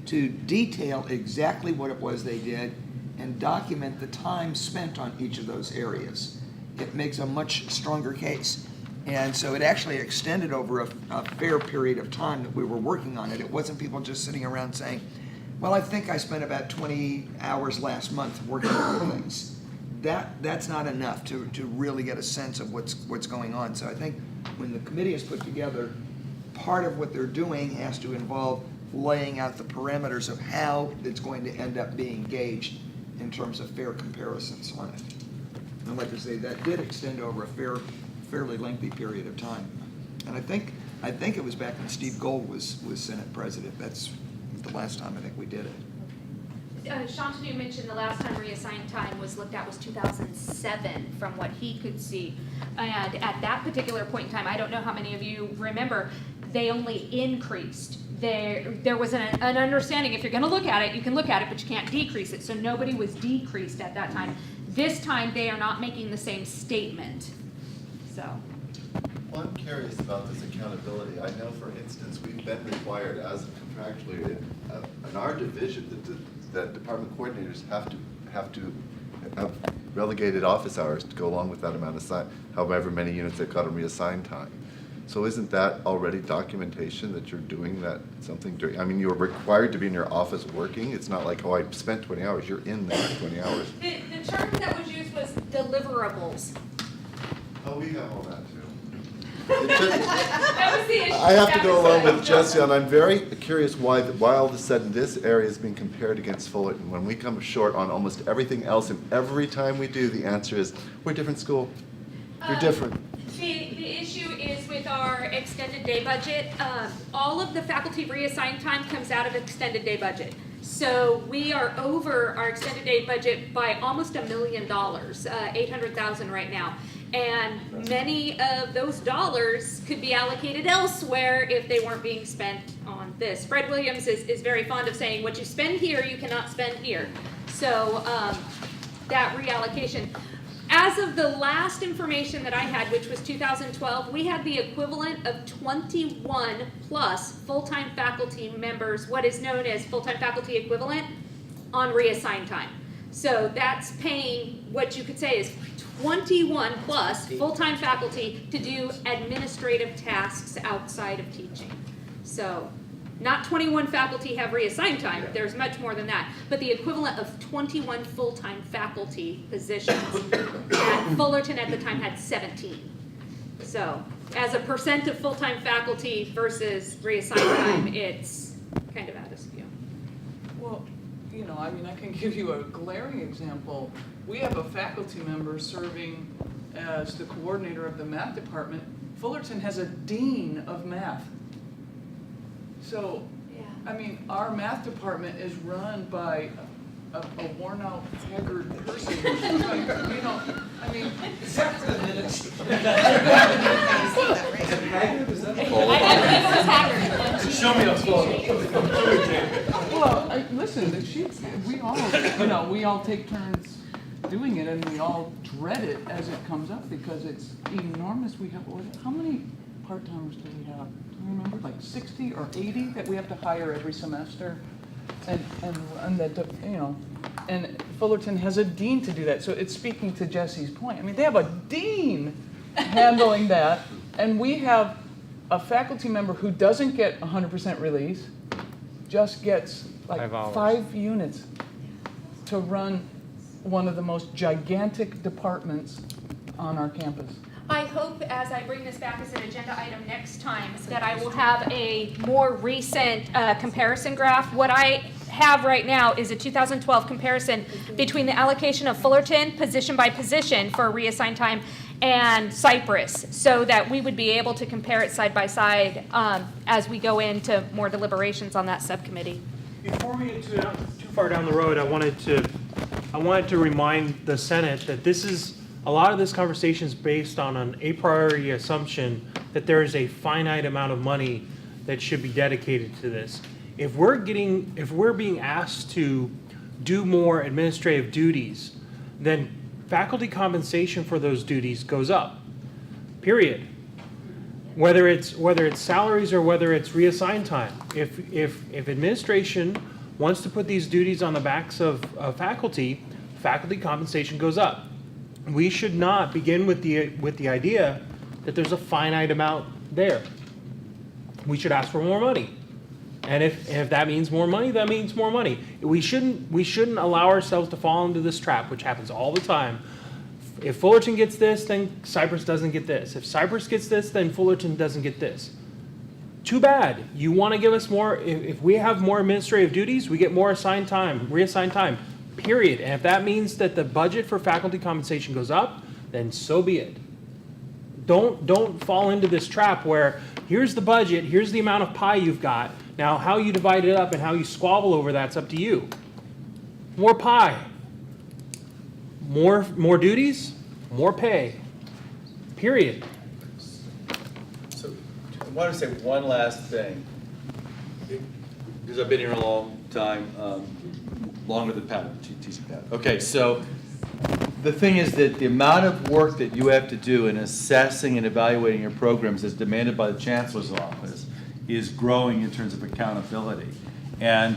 to detail exactly what it was they did and document the time spent on each of those areas. It makes a much stronger case. And so it actually extended over a fair period of time that we were working on it. It wasn't people just sitting around saying, well, I think I spent about 20 hours last month working on things. That's not enough to really get a sense of what's going on. So I think when the committee is put together, part of what they're doing has to involve laying out the parameters of how it's going to end up being gauged in terms of fair comparisons on it. And like I say, that did extend over a fairly lengthy period of time. And I think it was back when Steve Gold was Senate President. That's the last time I think we did it. Shantanu mentioned the last time reassigned time was looked at was 2007 from what he could see. And at that particular point in time, I don't know how many of you remember, they only increased. There was an understanding, if you're going to look at it, you can look at it, but you can't decrease it. So nobody was decreased at that time. This time, they are not making the same statement. So. Well, I'm curious about this accountability. I know, for instance, we've been required as contractually in our division that department coordinators have to have relegated office hours to go along with that amount of however many units they've got on reassigned time. So isn't that already documentation that you're doing that something during? I mean, you're required to be in your office working. It's not like, oh, I spent 20 hours. You're in there 20 hours. The term that was used was deliverables. Oh, we have all that too. That was the issue. I have to go along with Jesse, and I'm very curious why all of a sudden this area is being compared against Fullerton when we come short on almost everything else, and every time we do, the answer is, we're a different school. You're different. The issue is with our extended day budget, all of the faculty reassigned time comes out of extended day budget. So we are over our extended day budget by almost $1 million, 800,000 right now. And many of those dollars could be allocated elsewhere if they weren't being spent on this. Fred Williams is very fond of saying, what you spend here, you cannot spend here. So that reallocation. As of the last information that I had, which was 2012, we had the equivalent of 21 plus full-time faculty members, what is known as full-time faculty equivalent, on reassigned time. So that's paying what you could say is 21 plus full-time faculty to do administrative tasks outside of teaching. So not 21 faculty have reassigned time, there's much more than that, but the equivalent of 21 full-time faculty positions. At Fullerton at the time had 17. So as a percent of full-time faculty versus reassigned time, it's kind of out of skew. Well, you know, I mean, I can give you a glaring example. We have a faculty member serving as the coordinator of the math department. Fullerton has a dean of math. So, I mean, our math department is run by a worn-out, haggard person. You know, I mean, Show me a photo. well, listen, we all take turns doing it, and we all dread it as it comes up because it's enormous. We have, how many part-timers do we have? Do you remember, like 60 or 80 that we have to hire every semester? And that, you know, and Fullerton has a dean to do that. So it's speaking to Jesse's point. I mean, they have a dean handling that, and we have a faculty member who doesn't get 100% release, just gets like 5 units to run one of the most gigantic departments on our campus. I hope as I bring this back as an agenda item next time that I will have a more recent comparison graph. What I have right now is a 2012 comparison between the allocation of Fullerton position by position for reassigned time and Cypress, so that we would be able to compare it side by side as we go into more deliberations on that subcommittee. Before we get too far down the road, I wanted to remind the Senate that a lot of this conversation is based on an a priori assumption that there is a finite amount of money that should be dedicated to this. If we're being asked to do more administrative duties, then faculty compensation for those duties goes up, period. Whether it's salaries or whether it's reassigned time. If administration wants to put these duties on the backs of faculty compensation goes up. We should not begin with the idea that there's a finite amount there. We should ask for more money. And if that means more money, that means more money. We shouldn't allow ourselves to fall into this trap, which happens all the time. If Fullerton gets this, then Cypress doesn't get this. If Cypress gets this, then Fullerton doesn't get this. Too bad. You want to give us more, if we have more administrative duties, we get more assigned time, reassigned time, period. And if that means that the budget for faculty compensation goes up, then so be it. Don't fall into this trap where here's the budget, here's the amount of pie you've got. Now, how you divide it up and how you squabble over that's up to you. More pie. More duties, more pay. Period. So I want to say one last thing, because I've been here a long time, longer than Pat, teaching Pat. Okay, so the thing is that the amount of work that you have to do in assessing and evaluating your programs as demanded by the Chancellor's Office is growing in terms of accountability. And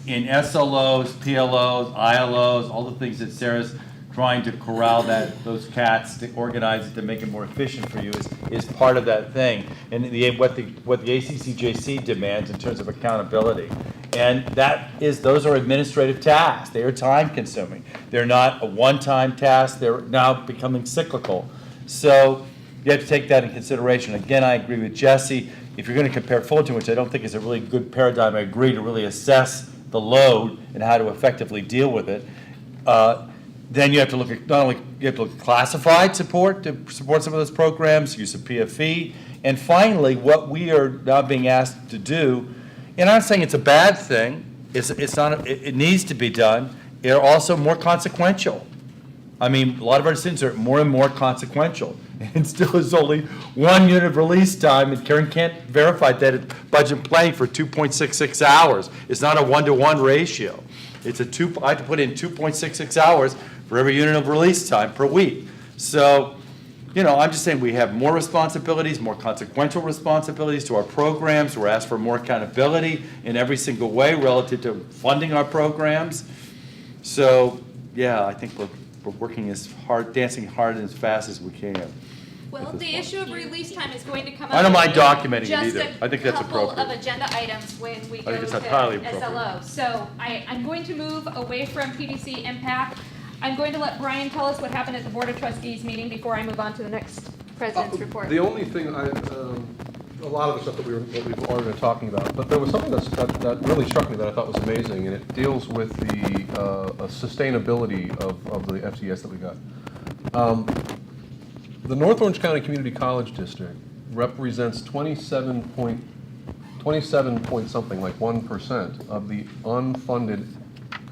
in SLOs, PLOs, ILOs, all the things that Sarah's trying to corral those cats to organize it to make it more efficient for you is part of that thing. And what the ACCJC demands in terms of accountability. And those are administrative tasks. They are time consuming. They're not a one-time task. They're now becoming cyclical. So you have to take that in consideration. Again, I agree with Jesse. If you're going to compare Fullerton, which I don't think is a really good paradigm, I agree to really assess the load and how to effectively deal with it. Then you have to look at, not only, you have to look at classified support to support some of those programs, use of PFE. And finally, what we are now being asked to do, and I'm not saying it's a bad thing, it's not, it needs to be done, they're also more consequential. I mean, a lot of our decisions are more and more consequential. And still is only 1 unit of release time, and Karen can't verify that it's budget planning for 2.66 hours. It's not a 1-to-1 ratio. It's I have to put in 2.66 hours for every unit of release time per week. So, you know, I'm just saying we have more responsibilities, more consequential responsibilities to our programs. We're asked for more accountability in every single way relative to funding our programs. So, yeah, I think we're working as hard, dancing hard and as fast as we can. Well, the issue of release time is going to come up. I don't mind documenting it just either. I think that's a couple appropriate. of agenda items when we I go think it's to entirely appropriate. SLO. So I'm going to move away from PDC impact. I'm going to let Brian tell us what happened at the Board of Trustees meeting before I move on to the next president's report. The only thing a lot of the stuff that we've already been talking about, but there was something that really struck me that I thought was amazing, and it deals with the sustainability of the FCS that we got. The North Orange County Community College District represents 27 point something, like 1% of the unfunded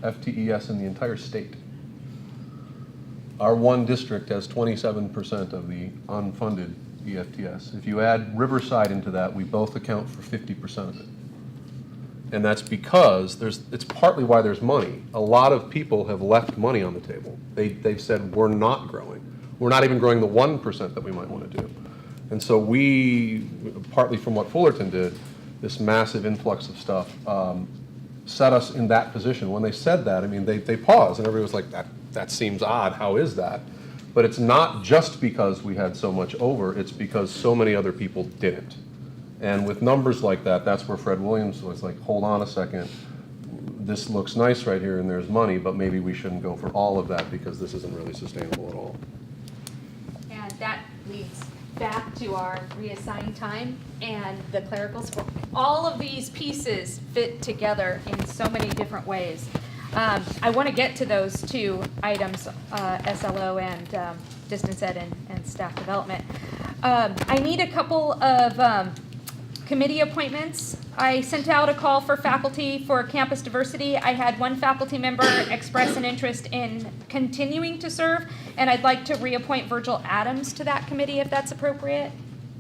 FTES in the entire state. Our one district has 27% of the unfunded EFTS. If you add Riverside into that, we both account for 50% of it. And that's because it's partly why there's money. A lot of people have left money on the table. They've said, we're not growing. We're not even growing the 1% that we might want to do. And so we, partly from what Fullerton did, this massive influx of stuff, set us in that position. When they said that, I mean, they paused and everybody was like, that seems odd, how is that? But it's not just because we had so much over, it's because so many other people didn't. And with numbers like that, that's where Fred Williams was like, hold on a second, this looks nice right here and there's money, but maybe we shouldn't go for all of that because this isn't really sustainable at all. And that leads back to our reassigned time and the clerical support. All of these pieces fit together in so many different ways. I want to get to those two items, SLO and distance ed and staff development. I need a couple of committee appointments. I sent out a call for faculty for campus diversity. I had one faculty member express an interest in continuing to serve, and I'd like to reappoint Virgil Adams to that committee if that's appropriate.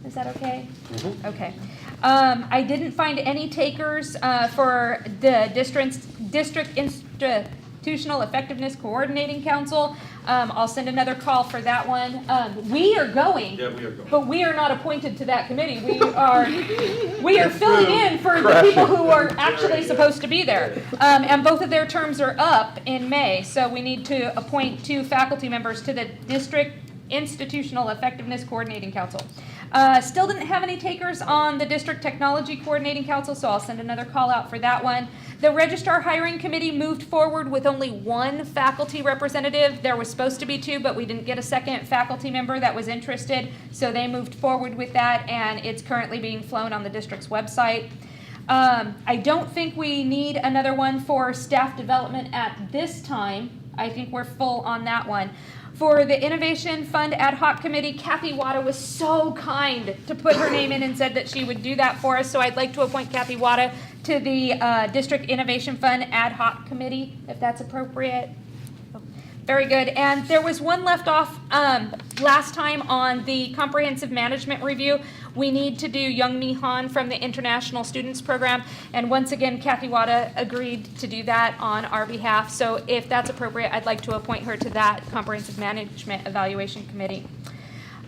Is that okay? Mm-hmm. Okay. I didn't find any takers for the district Institutional Effectiveness Coordinating Council. I'll send another call for that one. We are going. Yeah, we are going. But we are not appointed to that committee. We are filling in for the people who are actually supposed to be there. And both of their terms are up in May, so we need to appoint 2 faculty members to the District Institutional Effectiveness Coordinating Council. Still didn't have any takers on the District Technology Coordinating Council, so I'll send another call out for that one. The Registrar Hiring Committee moved forward with only 1 faculty representative. There was supposed to be 2, but we didn't get a second faculty member that was interested, so they moved forward with that, and it's currently being flown on the district's website. I don't think we need another one for staff development at this time. I think we're full on that one. For the Innovation Fund Ad Hoc Committee, Kathy Wada was so kind to put her name in and said that she would do that for us, so I'd like to appoint Kathy Wada to the District Innovation Fund Ad Hoc Committee, if that's appropriate. Very good. And there was one left off last time on the Comprehensive Management Review. We need to do Young Mi Han from the International Students Program. And once again, Kathy Wada agreed to do that on our behalf. So if that's appropriate, I'd like to appoint her to that Comprehensive Management Evaluation Committee.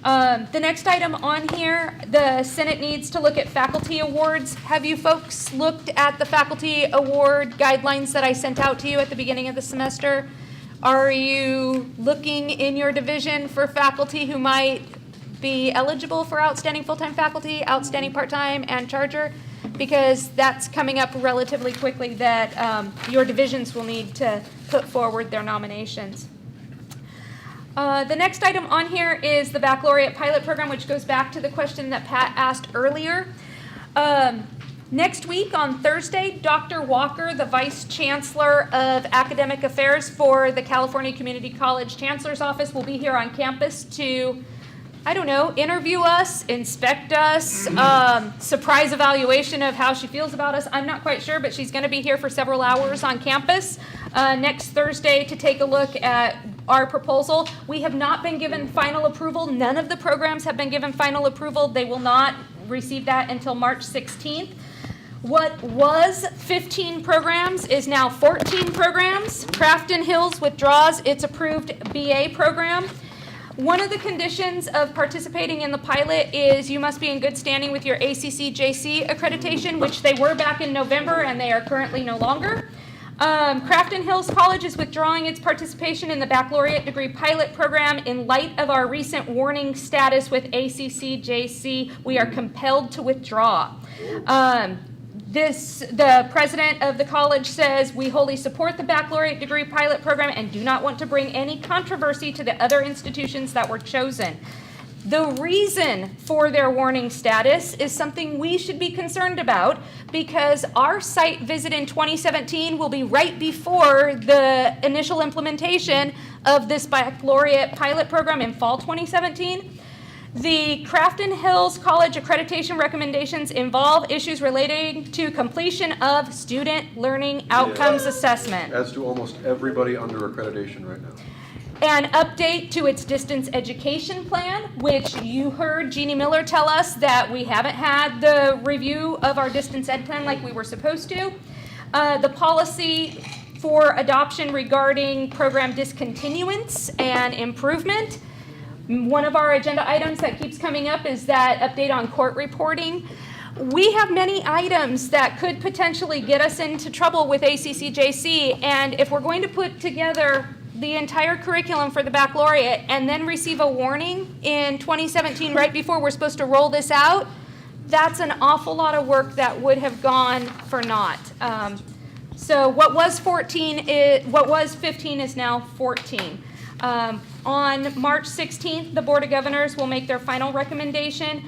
The next item on here, the Senate needs to look at faculty awards. Have you folks looked at the faculty award guidelines that I sent out to you at the beginning of the semester? Are you looking in your division for faculty who might be eligible for outstanding full-time faculty, outstanding part-time, and charger? Because that's coming up relatively quickly that your divisions will need to put forward their nominations. The next item on here is the Baccalaureate Pilot Program, which goes back to the question that Pat asked earlier. Next week on Thursday, Dr. Walker, the Vice Chancellor of Academic Affairs for the California Community College Chancellor's Office, will be here on campus to, I don't know, interview us, inspect us, surprise evaluation of how she feels about us. I'm not quite sure, but she's going to be here for several hours on campus next Thursday to take a look at our proposal. We have not been given final approval. None of the programs have been given final approval. They will not receive that until March 16th. What was 15 programs is now 14 programs. Crafton Hills withdraws its approved BA program. One of the conditions of participating in the pilot is you must be in good standing with your ACC-JC accreditation, which they were back in November and they are currently no longer. Crafton Hills College is withdrawing its participation in the baccalaureate degree pilot program in light of our recent warning status with ACC-JC. We are compelled to withdraw. The president of the college says, we wholly support the baccalaureate degree pilot program and do not want to bring any controversy to the other institutions that were chosen. The reason for their warning status is something we should be concerned about because our site visit in 2017 will be right before the initial implementation of this baccalaureate pilot program in fall 2017. The Crafton Hills College accreditation recommendations involve issues relating to completion of student learning outcomes assessment. As do almost everybody under accreditation right now. An update to its distance education plan, which you heard Jeannie Miller tell us that we haven't had the review of our distance ed plan like we were supposed to. The policy for adoption regarding program discontinuance and improvement. One of our agenda items that keeps coming up is that update on court reporting. We have many items that could potentially get us into trouble with ACC-JC, and if we're going to put together the entire curriculum for the baccalaureate and then receive a warning in 2017 right before we're supposed to roll this out, that's an awful lot of work that would have gone for naught. So what was 15 is now 14. On March 16th, the Board of Governors will make their final recommendation.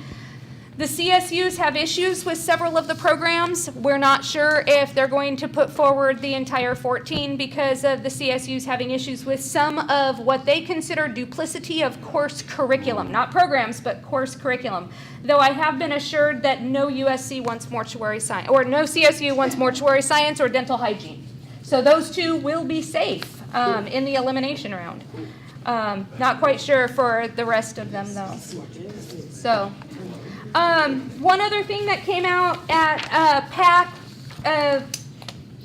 The CSUs have issues with several of the programs. We're not sure if they're going to put forward the entire 14 because of the CSUs having issues with some of what they consider duplicity of course curriculum. Not programs, but course curriculum. Though I have been assured that no USC wants mortuary science, or no CSU wants mortuary science or dental hygiene. So those two will be safe in the elimination round. Not quite sure for the rest of them though. So. One other thing that came out at PAC,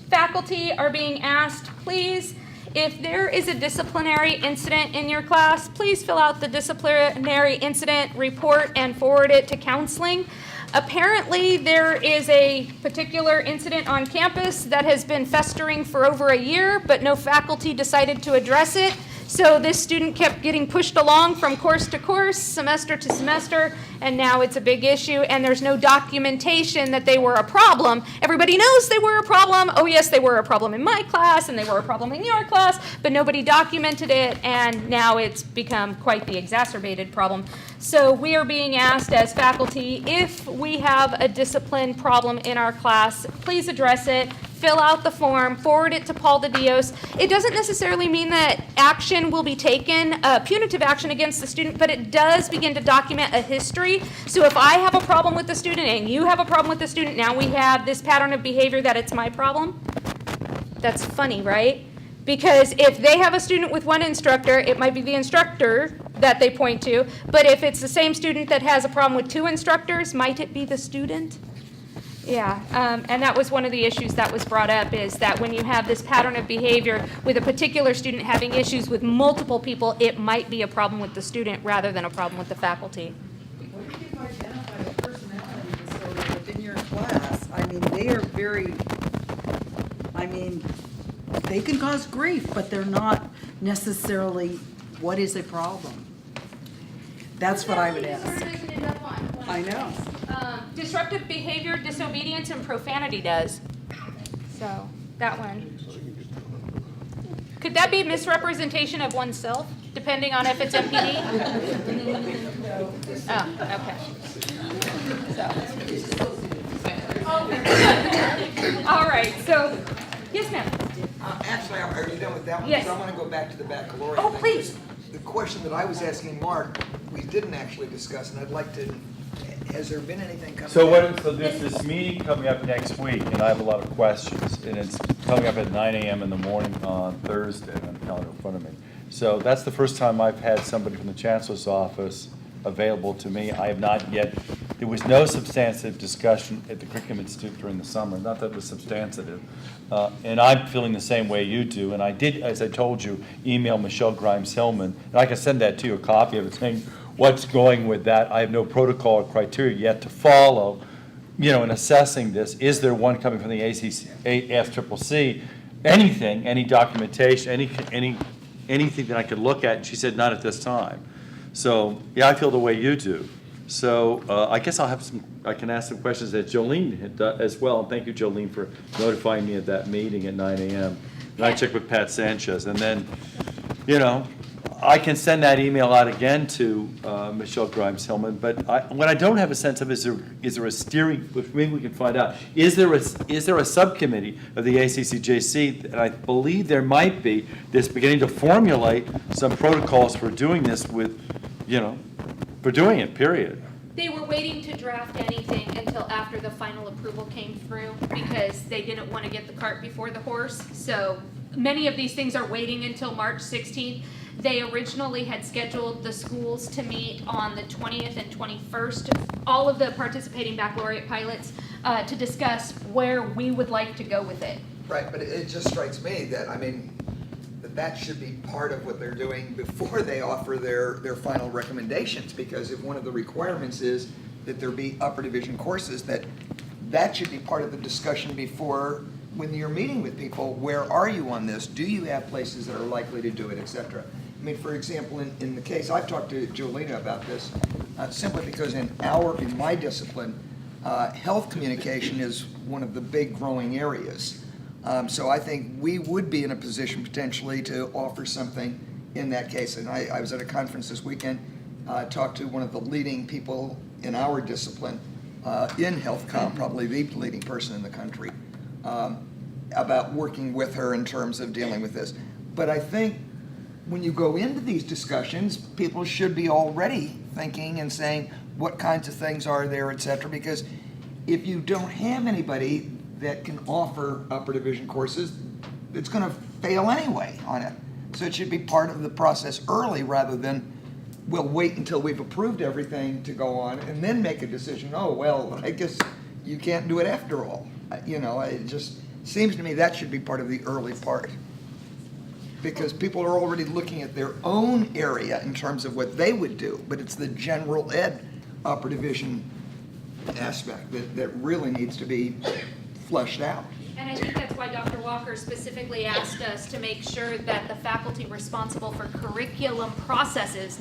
faculty are being asked, please, if there is a disciplinary incident in your class, please fill out the disciplinary incident report and forward it to counseling. Apparently, there is a particular incident on campus that has been festering for over a year, but no faculty decided to address it. So this student kept getting pushed along from course to course, semester to semester, and now it's a big issue, and there's no documentation that they were a problem. Everybody knows they were a problem. Oh yes, they were a problem in my class, and they were a problem in your class, but nobody documented it, and now it's become quite the exacerbated problem. So we are being asked as faculty, if we have a discipline problem in our class, please address it. Fill out the form, forward it to Paul DeDios. It doesn't necessarily mean that action will be taken, punitive action against the student, but it does begin to document a history. So if I have a problem with the student and you have a problem with the student, now we have this pattern of behavior that it's my problem. That's funny, right? Because if they have a student with one instructor, it might be the instructor that they point to, but if it's the same student that has a problem with two instructors, might it be the student? Yeah, and that was one of the issues that was brought up, is that when you have this pattern of behavior with a particular student having issues with multiple people, it might be a problem with the student rather than a problem with the faculty. What if you've identified a personality disorder within your class? I mean, they are very, they can cause grief, but they're not necessarily what is a problem. That's what I would ask. I know. Disruptive behavior, disobedience, and profanity does. So, that one. Could that be misrepresentation of oneself, depending on if it's MPD? Oh, okay. So. Yes. So I want to go back to the baccalaureate Oh, thing. please. The question that I was asking Mark, we didn't actually discuss, and I'd like to, has there been anything coming? So there's this meeting coming up next week, and I have a lot of questions, and it's coming up at 9 a.m. in the morning on Thursday, on the calendar in front of me. So that's the first time I've had somebody from the Chancellor's office available to me. I have not yet, there was no substantive discussion at the Curriculum Institute during the summer, not that it was substantive. And I'm feeling the same way you do, and I did, as I told you, email Michelle Grimes-Hillman, and I can send that to you, a copy of it, saying what's going with that. I have no protocol or criteria yet to follow, in assessing this. Is there one coming from the AFCCC? Anything, any documentation, anything that I could look at? And she said, not at this time. So, yeah, I feel the way you do. So I guess I can ask some questions that Jolene had as well. And thank you, Jolene, for notifying me of that meeting at 9 a.m. And I checked with Pat Sanchez. And then, I can send that email out again to Michelle Grimes-Hillman. But what I don't have a sense of is there a steering, which maybe we can find out. Is there a subcommittee of the ACCJC, and I believe there might be, that's beginning to formulate some protocols for doing this with, for doing it, period. They were waiting to draft anything until after the final approval came through because they didn't want to get the cart before the horse. So many of these things are waiting until March 16th. They originally had scheduled the schools to meet on the 20th and 21st, all of the participating baccalaureate pilots, to discuss where we would like to go with it. Right, but it just strikes me that, that should be part of what they're doing before they offer their final recommendations, because if one of the requirements is that there be upper division courses, that should be part of the discussion before, when you're meeting with people, where are you on this? Do you have places that are likely to do it, et cetera? For example, in the case, I've talked to Jolena about this, simply because in my discipline, health communication is one of the big growing areas. So I think we would be in a position potentially to offer something in that case. And I was at a conference this weekend, talked to one of the leading people in our discipline, in health comm, probably the leading person in the country, about working with her in terms of dealing with this. But I think when you go into these discussions, people should be already thinking and saying what kinds of things are there, et cetera, because if you don't have anybody that can offer upper division courses, it's going to fail anyway on it. So it should be part of the process early rather than we'll wait until we've approved everything to go on and then make a decision. Oh, well, I guess you can't do it after all. It just seems to me that should be part of the early part, because people are already looking at their own area in terms of what they would do, but it's the general ed upper division aspect that really needs to be fleshed out. And I think that's why Dr. Walker specifically asked us to make sure that the faculty responsible for curriculum processes,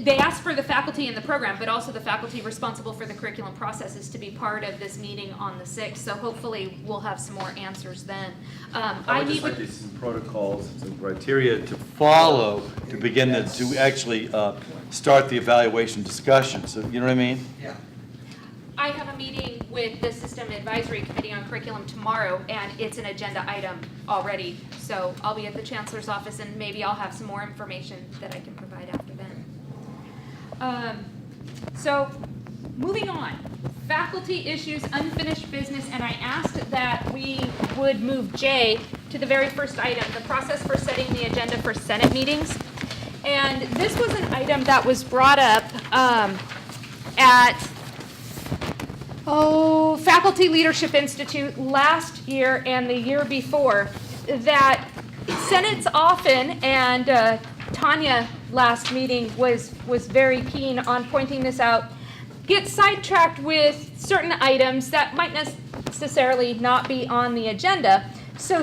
they asked for the faculty in the program, but also the faculty responsible for the curriculum processes to be part of this meeting on the 6th. So hopefully we'll have some more answers then. I would just like to see some protocols and some criteria to follow to begin to actually start the evaluation discussion. So, you know what I mean? Yeah. I have a meeting with the System Advisory Committee on Curriculum tomorrow, and it's an agenda item already. So I'll be at the Chancellor's office, and maybe I'll have some more information that I can provide after then. So moving on, faculty issues, unfinished business, and I asked that we would move J to the very first item, the process for setting the agenda for Senate meetings. And this was an item that was brought up at Faculty Leadership Institute last year and the year before, that Senate's often, and Tanya last meeting was very keen on pointing this out, get sidetracked with certain items that might necessarily not be on the agenda. So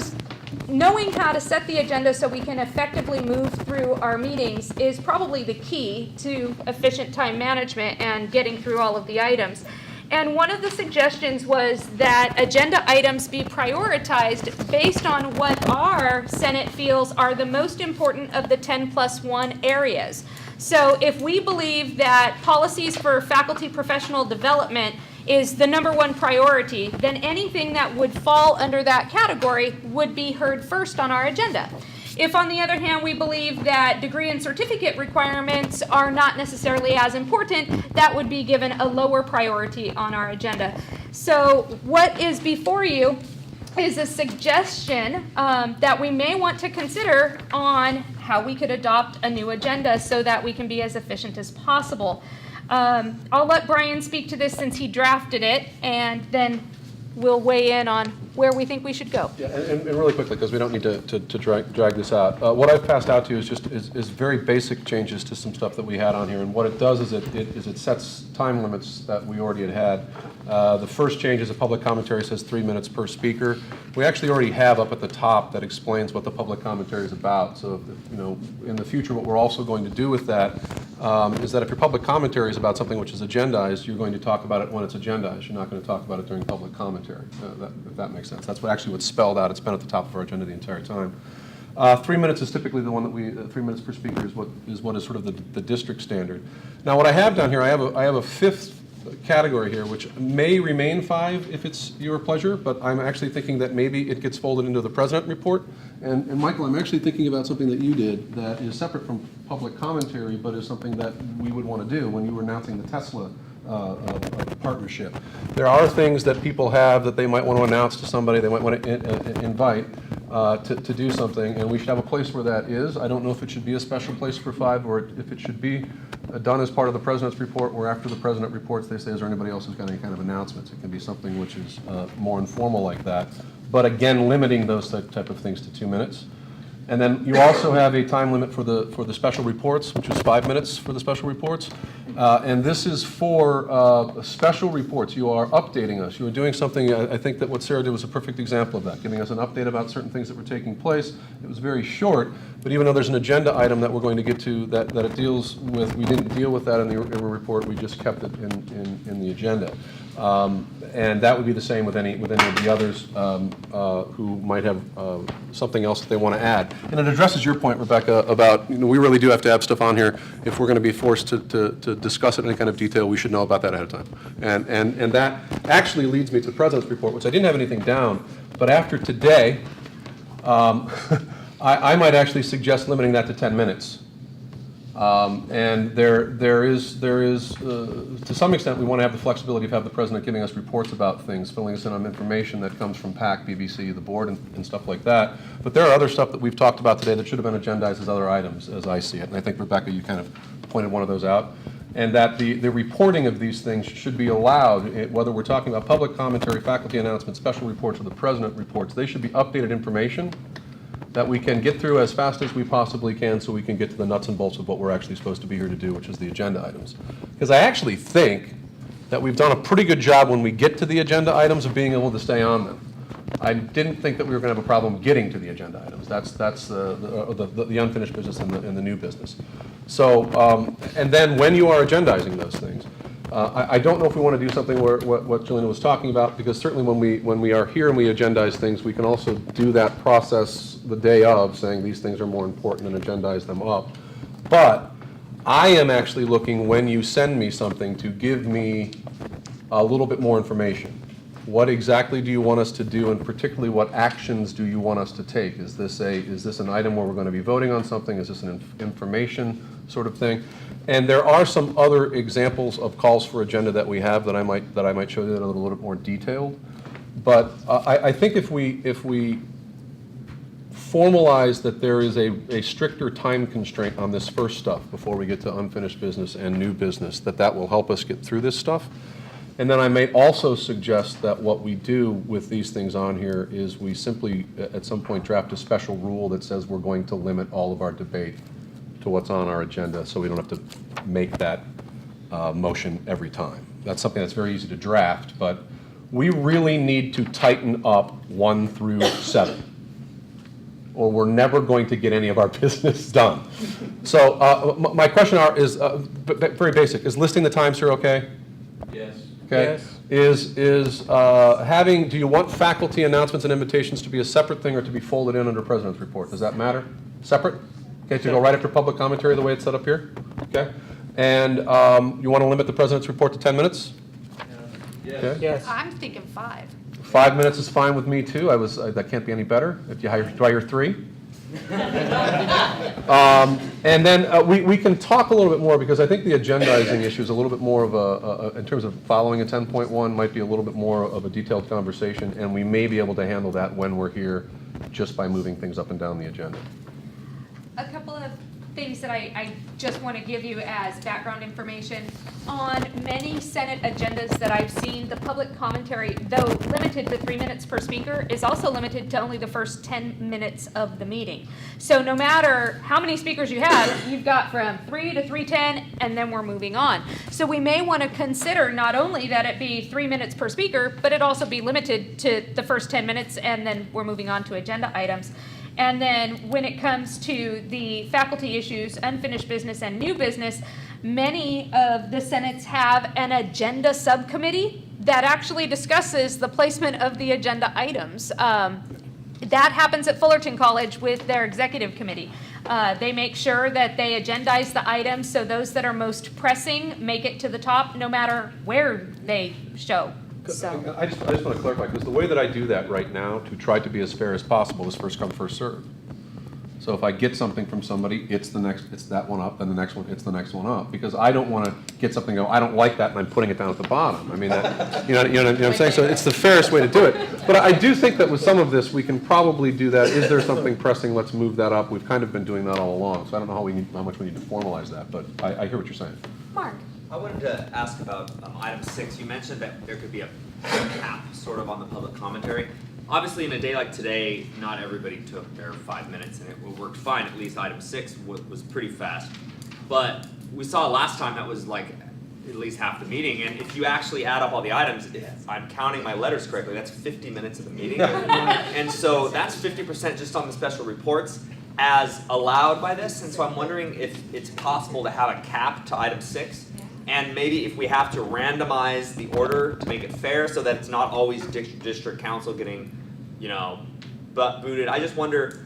knowing how to set the agenda so we can effectively move through our meetings is probably the key to efficient time management and getting through all of the items. And one of the suggestions was that agenda items be prioritized based on what our Senate feels are the most important of the 10+1 areas. So if we believe that policies for faculty professional development is the #1 priority, then anything that would fall under that category would be heard first on our agenda. If, on the other hand, we believe that degree and certificate requirements are not necessarily as important, that would be given a lower priority on our agenda. So what is before you is a suggestion that we may want to consider on how we could adopt a new agenda so that we can be as efficient as possible. I'll let Brian speak to this since he drafted it, and then we'll weigh in on where we think we should go. Yeah, and really quickly, because we don't need to drag this out. What I've passed out to you is very basic changes to some stuff that we had on here, and what it does is it sets time limits that we already had. The first change is a public commentary says 3 minutes per speaker. We actually already have up at the top that explains what the public commentary is about. So, in the future, what we're also going to do with that is that if your public commentary is about something which is agendized, you're going to talk about it when it's agendized. You're not going to talk about it during public commentary, if that makes sense. That's what's spelled out. It's been at the top of our agenda the entire time. 3 minutes is typically the one that we, 3 minutes per speaker is what is sort of the district standard. Now, what I have down here, I have a fifth category here, which may remain 5 if it's your pleasure, but I'm actually thinking that maybe it gets folded into the president report. And Michael, I'm actually thinking about something that you did that is separate from public commentary, but is something that we would want to do when you were announcing the Tesla partnership. There are things that people have that they might want to announce to somebody, they might want to invite to do something, and we should have a place where that is. I don't know if it should be a special place for 5 or if it should be done as part of the president's report, where after the president reports they say, is there anybody else who's got any kind of announcements? It can be something which is more informal like that. But again, limiting those type of things to 2 minutes. And then you also have a time limit for the special reports, which is 5 minutes for the special reports. And this is for special reports. You are updating us. You are doing something, I think that what Sarah did was a perfect example of that, giving us an update about certain things that were taking place. It was very short, but even though there's an agenda item that we're going to get to that it deals with, we didn't deal with that in the report, we just kept it in the agenda. And that would be the same with any of the others who might have something else that they want to add. And it addresses your point, Rebecca, about we really do have to have stuff on here. If we're going to be forced to discuss it in any kind of detail, we should know about that ahead of time. And that actually leads me to the president's report, which I didn't have anything down, but after today, I might actually suggest limiting that to 10 minutes. And there is to some extent, we want to have the flexibility of have the president giving us reports about things, filling us in on information that comes from PAC, BBC, the board, and stuff like that. But there are other stuff that we've talked about today that should have been agendized as other items, as I see it. And I think, Rebecca, you kind of pointed one of those out. And that the reporting of these things should be allowed, whether we're talking about public commentary, faculty announcements, special reports, or the president reports. They should be updated information that we can get through as fast as we possibly can so we can get to the nuts and bolts of what we're actually supposed to be here to do, which is the agenda items. Because I actually think that we've done a pretty good job when we get to the agenda items of being able to stay on them. I didn't think that we were going to have a problem getting to the agenda items. That's the unfinished business and the new business. So, and then when you are agendizing those things, I don't know if we want to do something where what Juliana was talking about, because certainly when we are here and we agendize things, we can also do that process the day of, saying these things are more important and agendize them up. But I am actually looking, when you send me something, to give me a little bit more information. What exactly do you want us to do, and particularly what actions do you want us to take? Is this an item where we're going to be voting on something? Is this an information sort of thing? And there are some other examples of calls for agenda that we have that I might show you that are a little bit more detailed. But I think if we formalize that there is a stricter time constraint on this first stuff before we get to unfinished business and new business, that will help us get through this stuff. And then I may also suggest that what we do with these things on here is we simply, at some point, draft a special rule that says we're going to limit all of our debate to what's on our agenda, so we don't have to make that motion every time. That's something that's very easy to draft, but we really need to tighten up 1 through 7, or we're never going to get any of our business done. So my question is very basic. Is listing the times here okay? Yes. Okay. Yes. Do you want faculty announcements and invitations to be a separate thing or to be folded in under President's report? Does that matter? Separate? Okay, to go right after public commentary the way it's set up here? Okay. And you want to limit the President's report to 10 minutes? Yes. Okay. Yes. I'm thinking 5. 5 minutes is fine with me too. That can't be any better. Do I hear 3? And then we can talk a little bit more, because I think the agendizing issue is a little bit more of in terms of following a 10.1, might be a little bit more of a detailed conversation, and we may be able to handle that when we're here just by moving things up and down the agenda. A couple of things that I just want to give you as background information. On many Senate agendas that I've seen, the public commentary, though limited to 3 minutes per speaker, is also limited to only the first 10 minutes of the meeting. So no matter how many speakers you have, you've got from 3 to 3:10, and then we're moving on. So we may want to consider not only that it be 3 minutes per speaker, but it also be limited to the first 10 minutes, and then we're moving on to agenda items. And then when it comes to the faculty issues, unfinished business, and new business, many of the Senates have an agenda subcommittee that actually discusses the placement of the agenda items. That happens at Fullerton College with their executive committee. They make sure that they agendize the items so those that are most pressing make it to the top no matter where they show. So. I just want to clarify, because the way that I do that right now to try to be as fair as possible is first come, first served. So if I get something from somebody, it's that one up, then the next one, it's the next one up, because I don't want to get something and go, I don't like that, and I'm putting it down at the bottom. I mean, that, you know what I'm saying? So it's the fairest way to do it. But I do think that with some of this, we can probably do that. Is there something pressing? Let's move that up. We've kind of been doing that all along, so I don't know how much we need to formalize that, but I hear what you're saying. Mark. I wanted to ask about item 6. You mentioned that there could be a cap sort of on the public commentary. Obviously, in a day like today, not everybody took their 5 minutes, and it worked fine. At least item 6 was pretty fast. But we saw last time that was like at least half the meeting, and if you actually add up all the items, if I'm counting my letters correctly, that's 50 minutes of the meeting. And so that's 50% just on the special reports as allowed by this, and so I'm wondering if it's possible to have a cap to item 6. And maybe if we have to randomize the order to make it fair so that it's not always district council getting, booted. I just wonder,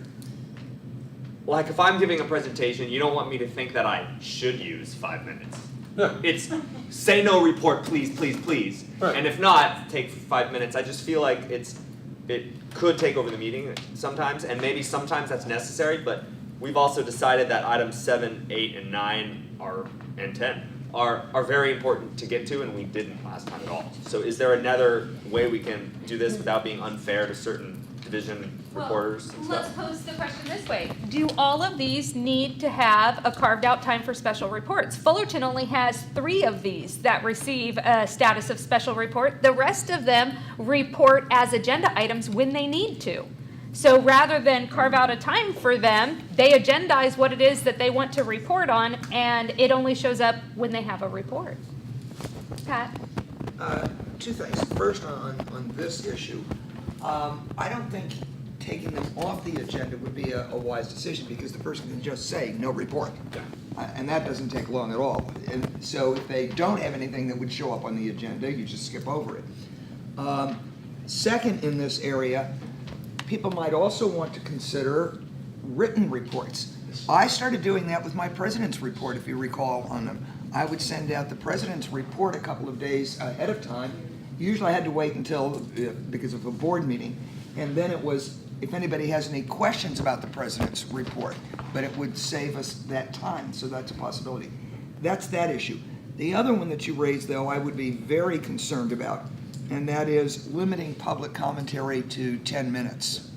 like if I'm giving a presentation, you don't want me to think that I should use 5 minutes. Yeah. It's say no report, please, please, please. Right. And if not, take 5 minutes. I just feel like it could take over the meeting sometimes, and maybe sometimes that's necessary, but we've also decided that items 7, 8, and 9 and 10 are very important to get to, and we didn't last time at all. So is there another way we can do this without being unfair to certain division reporters and Let's stuff? pose the question this way. Do all of these need to have a carved out time for special reports? Fullerton only has 3 of these that receive a status of special report. The rest of them report as agenda items when they need to. So rather than carve out a time for them, they agendize what it is that they want to report on, and it only shows up when they have a report. Pat? 2 things. First, on this issue, I don't think taking them off the agenda would be a wise decision, because the person can just say, no report. And that doesn't take long at all. And so if they don't have anything that would show up on the agenda, you just skip over it. Second, in this area, people might also want to consider written reports. I started doing that with my president's report, if you recall, on them. I would send out the president's report a couple of days ahead of time. Usually I had to wait until, because of a board meeting, and then it was, if anybody has any questions about the president's report, but it would save us that time, so that's a possibility. That's that issue. The other one that you raised, though, I would be very concerned about, and that is limiting public commentary to 10 minutes.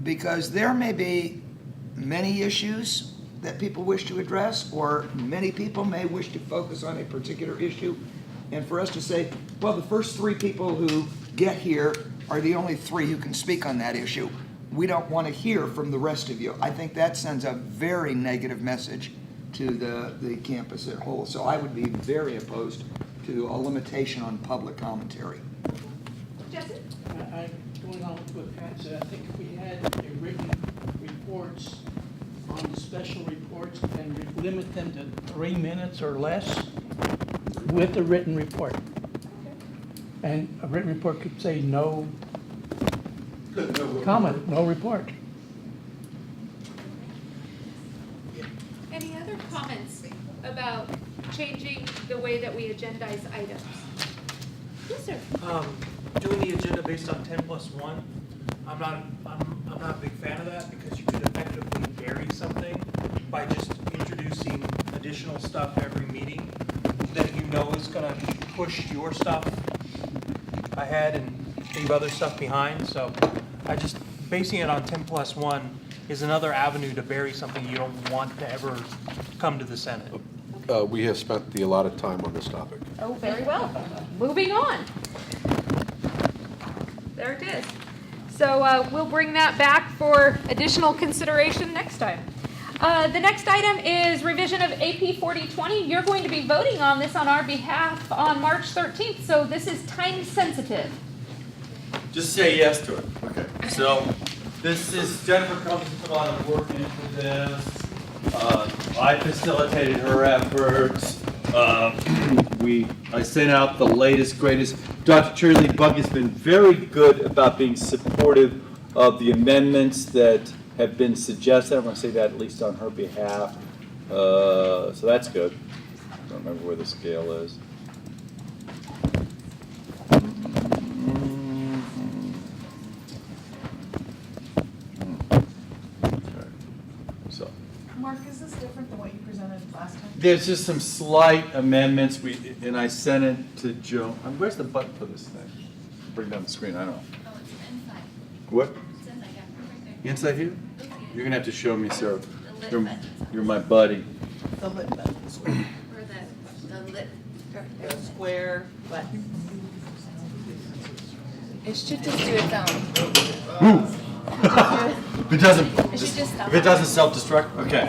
Because there may be many issues that people wish to address, or many people may wish to focus on a particular issue, and for us to say, well, the first 3 people who get here are the only 3 who can speak on that issue. We don't want to hear from the rest of you. I think that sends a very negative message to the campus as a whole. So I would be very opposed to a limitation on public commentary. Jesse? Going on with what Pat said, I think if we had a written reports on the special reports and we limit them to 3 minutes or less with a written report. And a written report could say no comment, no report. Any other comments about changing the way that we agendize items? Yes, sir. Doing the agenda based on 10+1, I'm not a big fan of that because you could effectively bury something by just introducing additional stuff every meeting that you know is gonna push your stuff ahead and leave other stuff behind. So basing it on 10+1 is another avenue to bury something you don't want to ever come to the Senate. We have spent the allotted time on this topic. Oh, very well. Moving on. There it is. So we'll bring that back for additional consideration next time. The next item is revision of AP 4020. You're going to be voting on this on our behalf on March 13th, so this is time sensitive. Just say yes to it. Okay. So this is, Jennifer Combs put a lot of work into this. I facilitated her efforts. I sent out the latest, greatest. Dr. Shirley Bug has been very good about being supportive of the amendments that have been suggested. I want to say that at least on her behalf. So that's good. I don't remember where the scale is. So. Mark, is this different than what you presented last time? There's just some slight amendments, and I sent it to Joe. Where's the button for this thing? Bring down the screen, I don't know. Oh, it's inside. What? It's inside, yeah, right there. Inside here? You're gonna have to show me, Sarah. The lit You're, button. you're my buddy. The lit button. Or the lit. The square button. It should just do its own. If it doesn't, It should just stop. if it doesn't self-destruct, okay.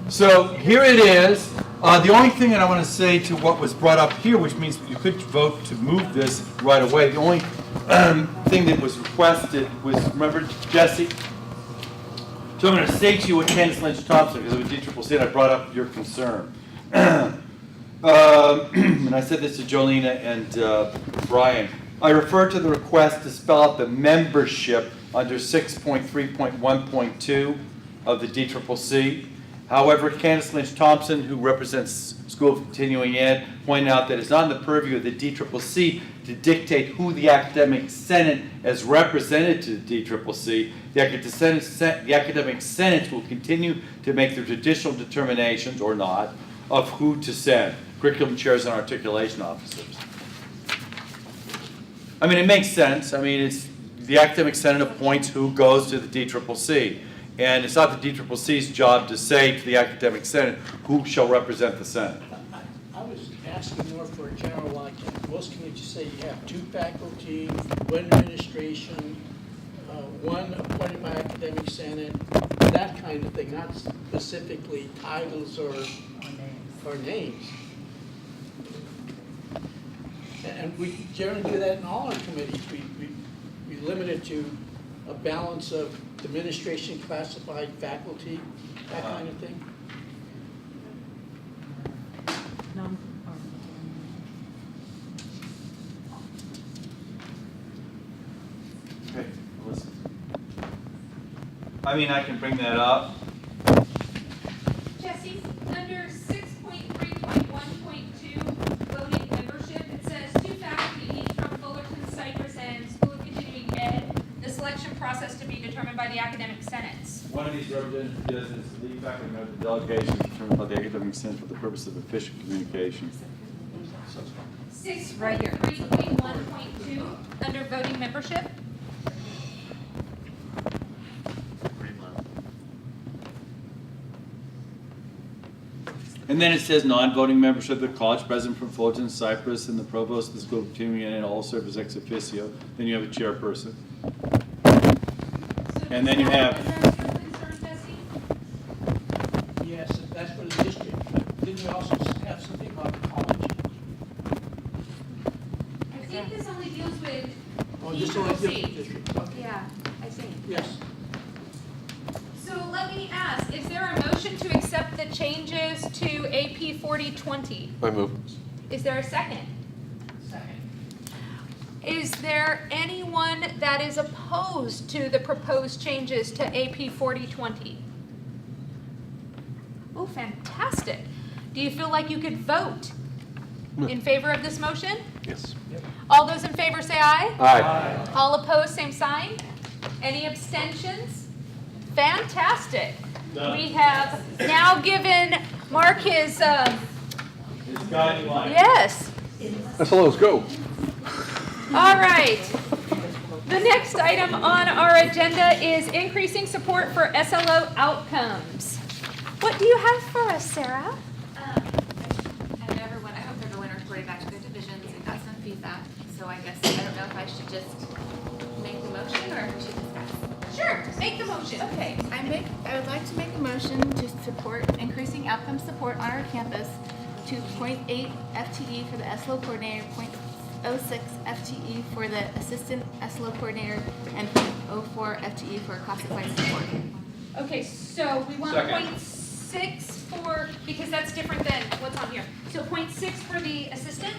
So here it is. The only thing that I want to say to what was brought up here, which means you could vote to move this right away. The only thing that was requested was, remember, Jesse? So I'm going to say to you what Candace Lynch Thompson, because it was DCCC, and I brought up your concern. And I said this to Jolena and Brian. I refer to the request to spell out the membership under 6.3.1.2 of the DCCC. However, Candace Lynch Thompson, who represents School of Continuing Ed, pointed out that it's not in the purview of the DCCC to dictate who the Academic Senate as represented to the DCCC. The Academic Senate will continue to make the traditional determinations, or not, of who to send, curriculum chairs and articulation officers. I mean, it makes sense. I mean, it's the Academic Senate appoints who goes to the DCCC. And it's not the DCCC's job to say to the Academic Senate who shall represent the Senate. I was asking more for a general, like, most communities say you have 2 faculty, 1 administration, 1 appointed by Academic Senate, that kind of thing, not specifically titles or names. And we generally do that in all our committees. We limit it to a balance of administration, classified faculty, that kind of thing. Okay, listen. I mean, I can bring that up. Jesse, under 6.3.1.2 voting membership, it says 2 faculty each from Fullerton, Cypress, and School of Continuing Ed. The selection process to be determined by the academic senates. One of these representatives is the lead faculty member of the delegation determined by the Academic Senate for the purpose of efficient communication. 6.3.1.2 under voting membership. And then it says non-voting membership, the college president from Fullerton, Cypress, and the provost of the School of Continuing Ed all serve as ex officio. Then you have a chairperson. And then you have, Yes, that's for the district. Didn't we also have something about the college? I think this only deals with Oh, this only deals with district. Okay. Yeah, I think. Yes. So let me ask, is there a motion to accept the changes to AP 4020? I move. Is there a second? Second. Is there anyone that is opposed to the proposed changes to AP 4020? Oh, fantastic. Do you feel like you could vote in favor of this motion? Yes. All those in favor say aye. Aye. All opposed, same sign. Any abstentions? Fantastic. We have now given Mark his, guiding light. yes. SLOs, go. All right. The next item on our agenda is increasing support for SLO outcomes. What do you have for us, Sarah? I hope everyone reported back to their divisions and got some feedback. So I guess, I don't know if I should just make the motion or should discuss. Sure, make the motion. Okay, I would like to make a motion to support increasing outcome support on our campus to 0.8 FTE for the SLO coordinator, 0.06 FTE for the assistant SLO coordinator, and 0.04 FTE for classified support. Okay, so we want Second. 0.6 for, because that's different than what's on here. So 0.6 for the assistant?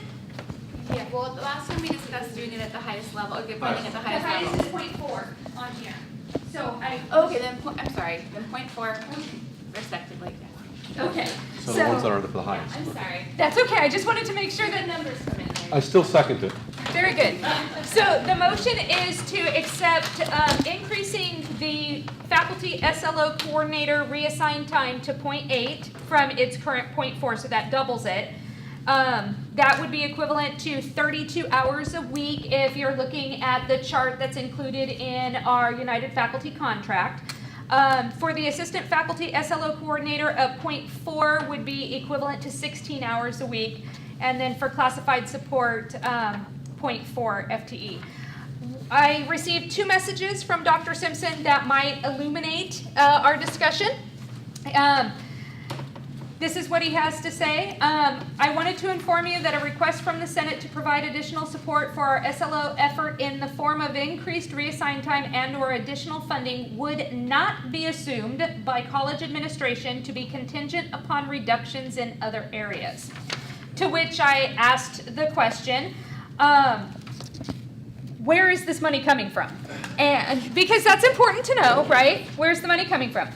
Yeah, well, the last time we discussed doing it at the highest level, or funding at the The highest highest level. is 0.4 on here. So Okay, then, I'm sorry, then 0.4 respectively. Okay. So the ones that are the highest. I'm sorry. That's okay, I just wanted to make sure that numbers come in. I still second it. Very good. So the motion is to accept increasing the faculty SLO coordinator reassigned time to 0.8 from its current 0.4, so that doubles it. That would be equivalent to 32 hours a week if you're looking at the chart that's included in our United Faculty contract. For the assistant faculty SLO coordinator, a 0.4 would be equivalent to 16 hours a week. And then for classified support, 0.4 FTE. I received 2 messages from Dr. Simpson that might illuminate our discussion. This is what he has to say. I wanted to inform you that a request from the Senate to provide additional support for our SLO effort in the form of increased reassigned time and/or additional funding would not be assumed by college administration to be contingent upon reductions in other areas. To which I asked the question, where is this money coming from? And because that's important to know, right? Where's the money coming from?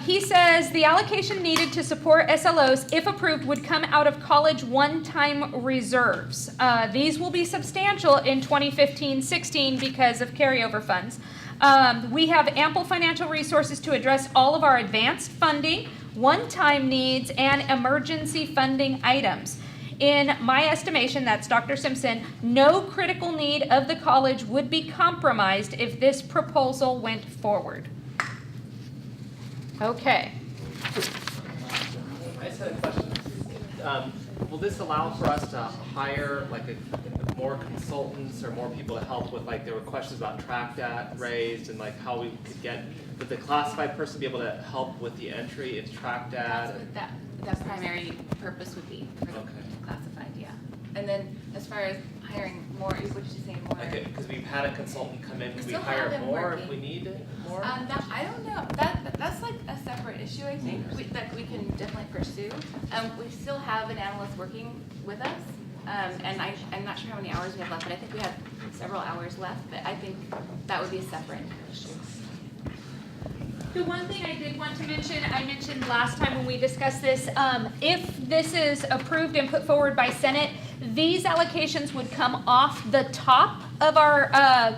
He says the allocation needed to support SLOs, if approved, would come out of college one-time reserves. These will be substantial in 2015-16 because of carryover funds. We have ample financial resources to address all of our advanced funding, one-time needs, and emergency funding items. In my estimation, that's Dr. Simpson, no critical need of the college would be compromised if this proposal went forward. Okay. I just had a question. Will this allow for us to hire like more consultants or more people to help with, like, there were questions about track dat raised and like how we could get, would the classified person be able to help with the entry into track dat? That primary purpose would be for the classified, yeah. And then as far as hiring more, what did you say, more? Like, because we've had a consultant come in, We could we still have hire them more if working. we need more? I don't know. That's like a separate issue, I think, that we can definitely pursue. We still have an analyst working with us, and I'm not sure how many hours we have left, but I think we have several hours left. But I think that would be a separate issue. The one thing I did want to mention, I mentioned last time when we discussed this, if this is approved and put forward by Senate, these allocations would come off the top of our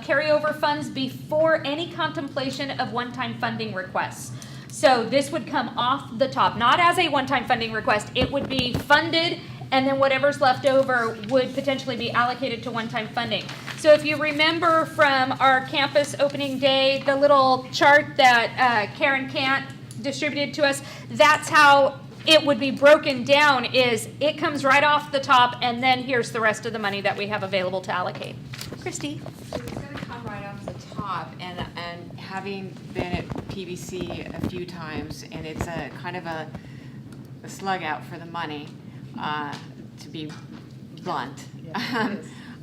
carryover funds before any contemplation of one-time funding requests. So this would come off the top, not as a one-time funding request. It would be funded, and then whatever's left over would potentially be allocated to one-time funding. So if you remember from our campus opening day, the little chart that Karen Kant distributed to us, that's how it would be broken down, is it comes right off the top, and then here's the rest of the money that we have available to allocate. Christy? It's going to come right off the top, and having been at PBC a few times, and it's a kind of a slug out for the money, to be blunt.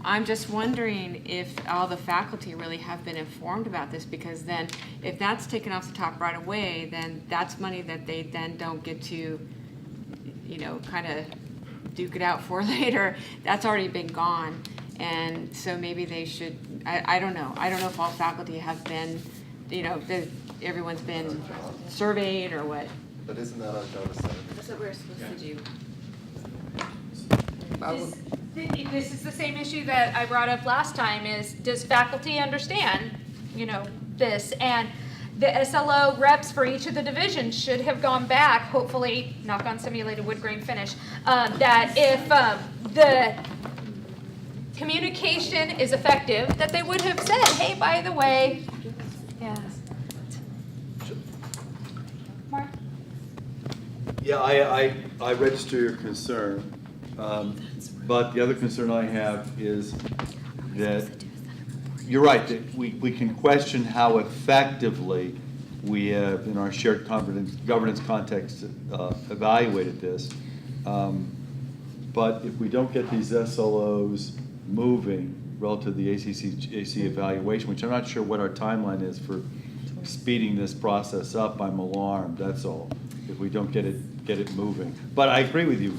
I'm just wondering if all the faculty really have been informed about this, because then if that's taken off the top right away, then that's money that they then don't get to, kind of duke it out for later. That's already been gone. And so maybe they should, I don't know. I don't know if all faculty have been, everyone's been surveyed or what. But isn't that our notice? That's what we're supposed to do. This is the same issue that I brought up last time, is does faculty understand, this, and the SLO reps for each of the divisions should have gone back, hopefully, knock on simulated wood grain finish, that if the communication is effective, that they would have said, hey, by the way, yeah. Mark? Yeah, I register your concern, but the other concern I have is that you're right, that we can question how effectively we have, in our shared governance context, evaluated this. But if we don't get these SLOs moving relative to the AC evaluation, which I'm not sure what our timeline is for speeding this process up, I'm alarmed, that's all, if we don't get it moving. But I agree with you,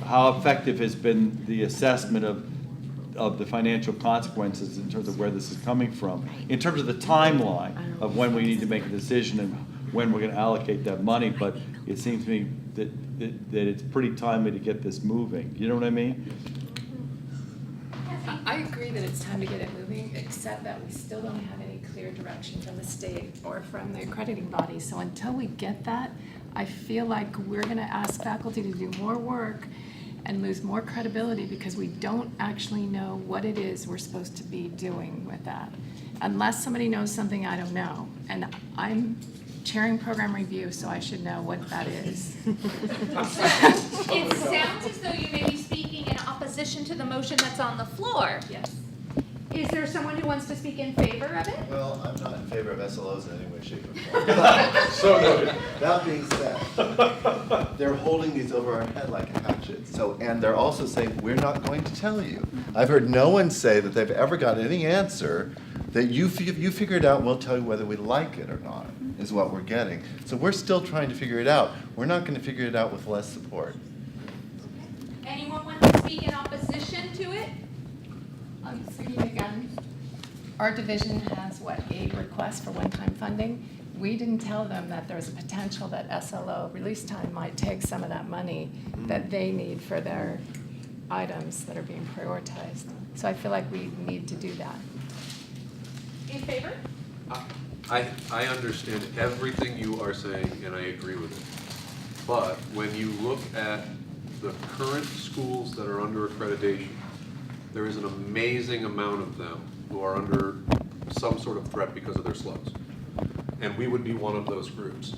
how effective has been the assessment of the financial consequences in terms of where this is coming from, in terms of the timeline of when we need to make a decision and when we're going to allocate that money. But it seems to me that it's pretty timely to get this moving. You know what I mean? I agree that it's time to get it moving, except that we still don't have any clear direction from the state or from the accrediting body. So until we get that, I feel like we're going to ask faculty to do more work and lose more credibility because we don't actually know what it is we're supposed to be doing with that. Unless somebody knows something I don't know. And I'm chairing program review, so I should know what that is. It sounds as though you may be speaking in opposition to the motion that's on the floor. Yes. Is there someone who wants to speak in favor of it? Well, I'm not in favor of SLOs in any way, shape, or form. So noted. That being said, they're holding these over our head like a hatchet. So, and they're also saying, we're not going to tell you. I've heard no one say that they've ever got any answer that you figure it out, we'll tell you whether we like it or not, is what we're getting. So we're still trying to figure it out. We're not going to figure it out with less support. Anyone want to speak in opposition to it? Speaking again, our division has, a request for one-time funding. We didn't tell them that there was a potential that SLO release time might take some of that money that they need for their items that are being prioritized. So I feel like we need to do that. In favor? I understand everything you are saying, and I agree with it. But when you look at the current schools that are under accreditation, there is an amazing amount of them who are under some sort of threat because of their slugs. And we would be one of those groups.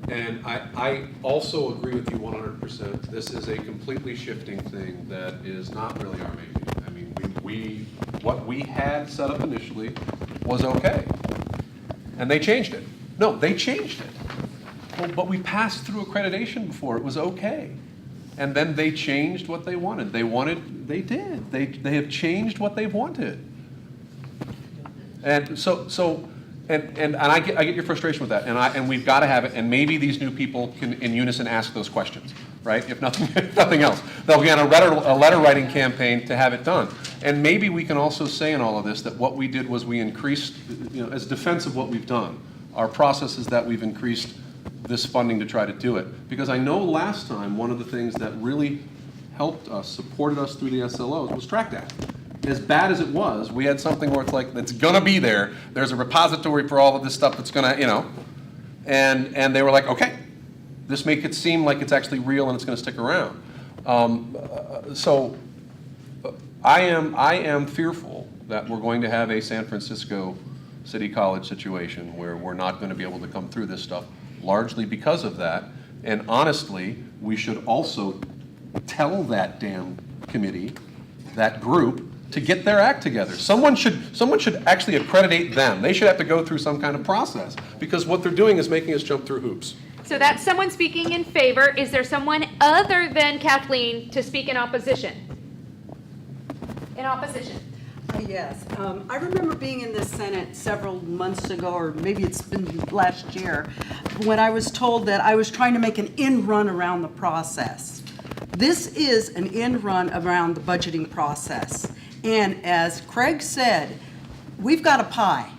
And I also agree with you 100%. This is a completely shifting thing that is not really our making. I mean, what we had set up initially was okay. And they changed it. No, they changed it. Well, but we passed through accreditation before. It was okay. And then they changed what they wanted. They did. They have changed what they've wanted. And and I get your frustration with that. And we've got to have it. And maybe these new people can in unison ask those questions, right? If nothing else, they'll begin a letter writing campaign to have it done. And maybe we can also say in all of this that what we did was we increased, as defense of what we've done, our process is that we've increased this funding to try to do it. Because I know last time, one of the things that really helped us, supported us through the SLOs was track data. As bad as it was, we had something where it's like, it's gonna be there. There's a repository for all of this stuff that's gonna, and they were like, okay, this make it seem like it's actually real and it's gonna stick around. So I am fearful that we're going to have a San Francisco City College situation where we're not gonna be able to come through this stuff, largely because of that. And honestly, we should also tell that damn committee, that group, to get their act together. Someone should actually accreditate them. They should have to go through some kind of process, because what they're doing is making us jump through hoops. So that's someone speaking in favor. Is there someone other than Kathleen to speak in opposition? In opposition. Yes. I remember being in the Senate several months ago, or maybe it's been last year, when I was told that I was trying to make an end run around the process. This is an end run around the budgeting process. And as Craig said, we've got a pie,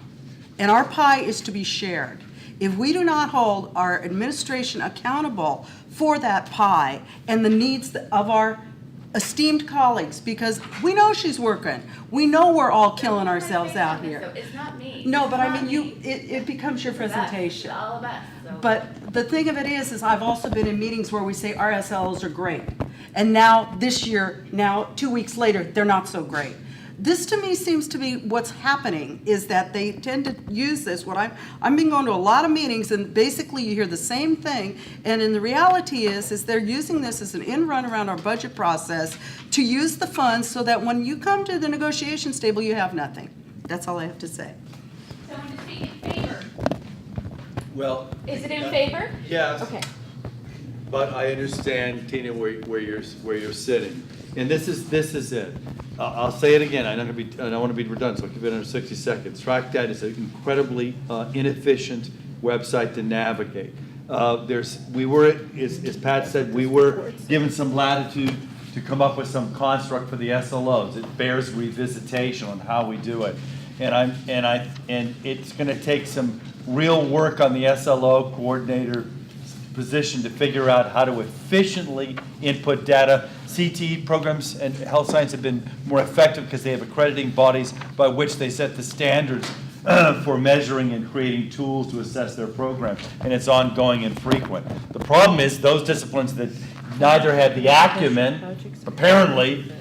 and our pie is to be shared. If we do not hold our administration accountable for that pie and the needs of our esteemed colleagues, because we know she's working. We know we're all killing ourselves out here. It's not me. No, It's but I not mean, me. it becomes your presentation. That's all of us. So. But the thing of it is I've also been in meetings where we say our SLOs are great. And now, this year, 2 weeks later, they're not so great. This to me seems to be what's happening, is that they tend to use this. I've been going to a lot of meetings, and basically you hear the same thing. And in the reality is they're using this as an end run around our budget process to use the funds so that when you come to the negotiations table, you have nothing. That's all I have to say. Someone to speak in favor? Well. Is it in favor? Yes. Okay. But I understand, Tina, where you're sitting. And this is it. I'll say it again. I don't want to be redundant, so I'll keep it under 60 seconds. TrackData is an incredibly inefficient website to navigate. We were, as Pat said, we were given some latitude to come up with some construct for the SLOs. It bears revisitation on how we do it. And it's going to take some real work on the SLO coordinator position to figure out how to efficiently input data. CTE programs and health science have been more effective because they have accrediting bodies by which they set the standards for measuring and creating tools to assess their programs, and it's ongoing and frequent. The problem is those disciplines that neither had the acumen, apparently,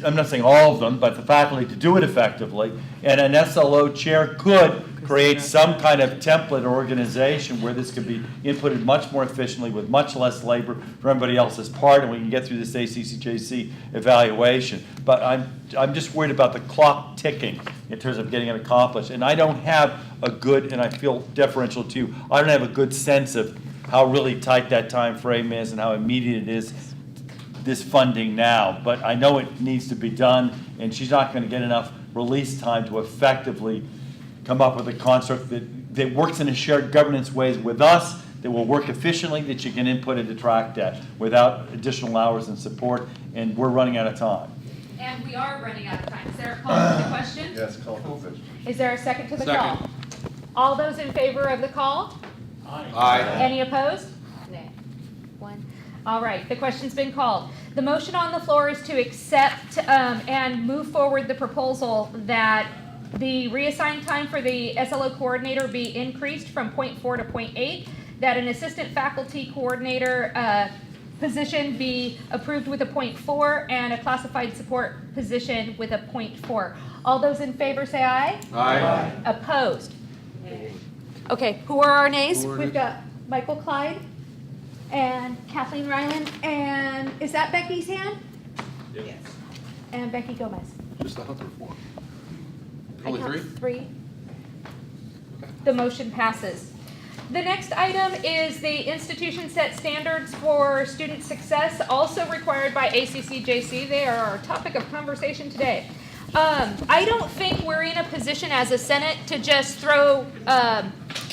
I'm not saying all of them, but the faculty to do it effectively, and an SLO chair could create some kind of template organization where this could be inputted much more efficiently with much less labor for everybody else's part, and we can get through this ACCJC evaluation. But I'm just worried about the clock ticking in terms of getting it accomplished. And I don't have a good, and I feel deferential to you, I don't have a good sense of how really tight that time frame is and how immediate it is, this funding now. But I know it needs to be done, and she's not going to get enough release time to effectively come up with a construct that works in a shared governance ways with us, that will work efficiently, that you can input into TrackData without additional hours and support, and we're running out of time. And we are running out of time. Is there a call to the question? Yes, call for the question. Is there a second to the Second. call? All those in favor of the call? Aye. Any opposed? Nay. One. All right, the question's been called. The motion on the floor is to accept and move forward the proposal that the reassigned time for the SLO coordinator be increased from 0.4 to 0.8, that an assistant faculty coordinator position be approved with a 0.4, and a classified support position with a 0.4. All those in favor say aye. Aye. Opposed? Okay, who are our nays? We've got Michael Clyde and Kathleen Ryland, and is that Becky's hand? Yes. And Becky Gomez. Just the Hunter form. I Only count three? 3. The motion passes. The next item is the institution set standards for student success, also required by ACCJC. They are our topic of conversation today. I don't think we're in a position as a Senate to just throw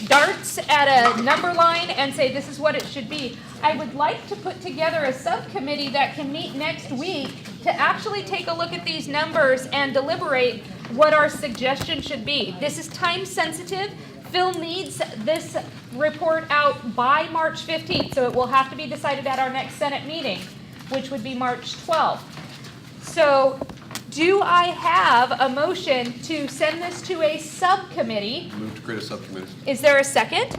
darts at a number line and say this is what it should be. I would like to put together a subcommittee that can meet next week to actually take a look at these numbers and deliberate what our suggestion should be. This is time sensitive. Phil needs this report out by March 15th, so it will have to be decided at our next Senate meeting, which would be March 12th. So do I have a motion to send this to a subcommittee? Move to create a subcommittee. Is there a second?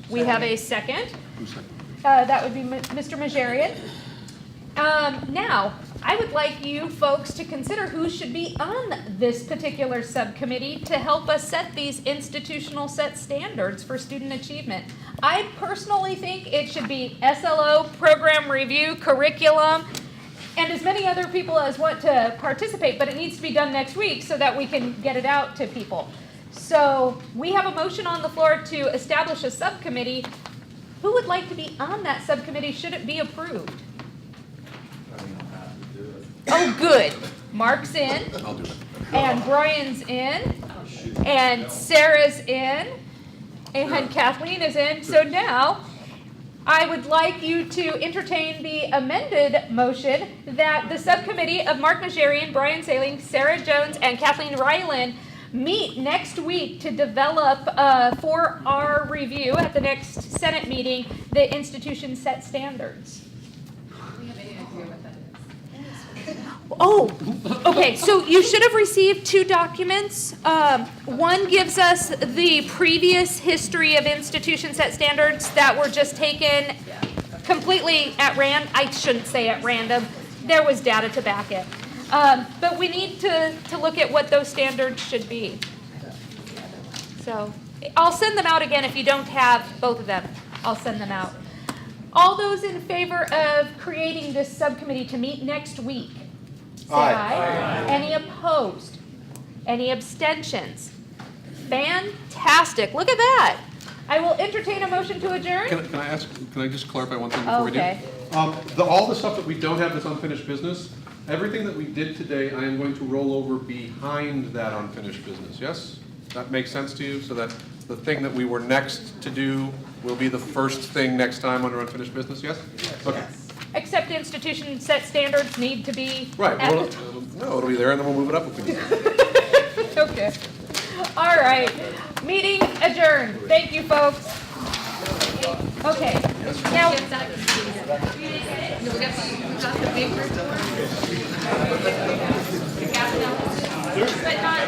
We have a second. Who's second? That would be Mr. Majarian. Now, I would like you folks to consider who should be on this particular subcommittee to help us set these institutional set standards for student achievement. I personally think it should be SLO, program review, curriculum, and as many other people as want to participate, but it needs to be done next week so that we can get it out to people. So we have a motion on the floor to establish a subcommittee. Who would like to be on that subcommittee should it be approved? Oh, good. Mark's in. I'll do it. And Brian's in. And Sarah's in. And Kathleen is in. So now, I would like you to entertain the amended motion that the subcommittee of Mark Majarian, Brian Saling, Sarah Jones, and Kathleen Ryland meet next week to develop for our review at the next Senate meeting the institution set standards. Do we have any idea what that Oh, okay, so you should have received 2 documents. One gives us the previous history of institution set standards that were just taken completely I shouldn't say at random. There was data to back it. But we need to look at what those standards should be. So I'll send them out again if you don't have both of them. I'll send them out. All those in favor of creating this subcommittee to meet next week? Say aye. Any opposed? Any abstentions? Fantastic. Look at that. I will entertain a motion to adjourn. Can I just clarify one thing before we do? Okay. All the stuff that we don't have that's unfinished business, everything that we did today, I am going to roll over behind that unfinished business, yes? That makes sense to you? So that the thing that we were next to do will be the first thing next time under unfinished business, yes? Okay. Except institution set standards need to be. Right, well, no, it'll be there and then we'll move it up if we need to. Okay. All right. Meeting adjourned. Thank you, folks. Okay. Now. We got the big report. But not.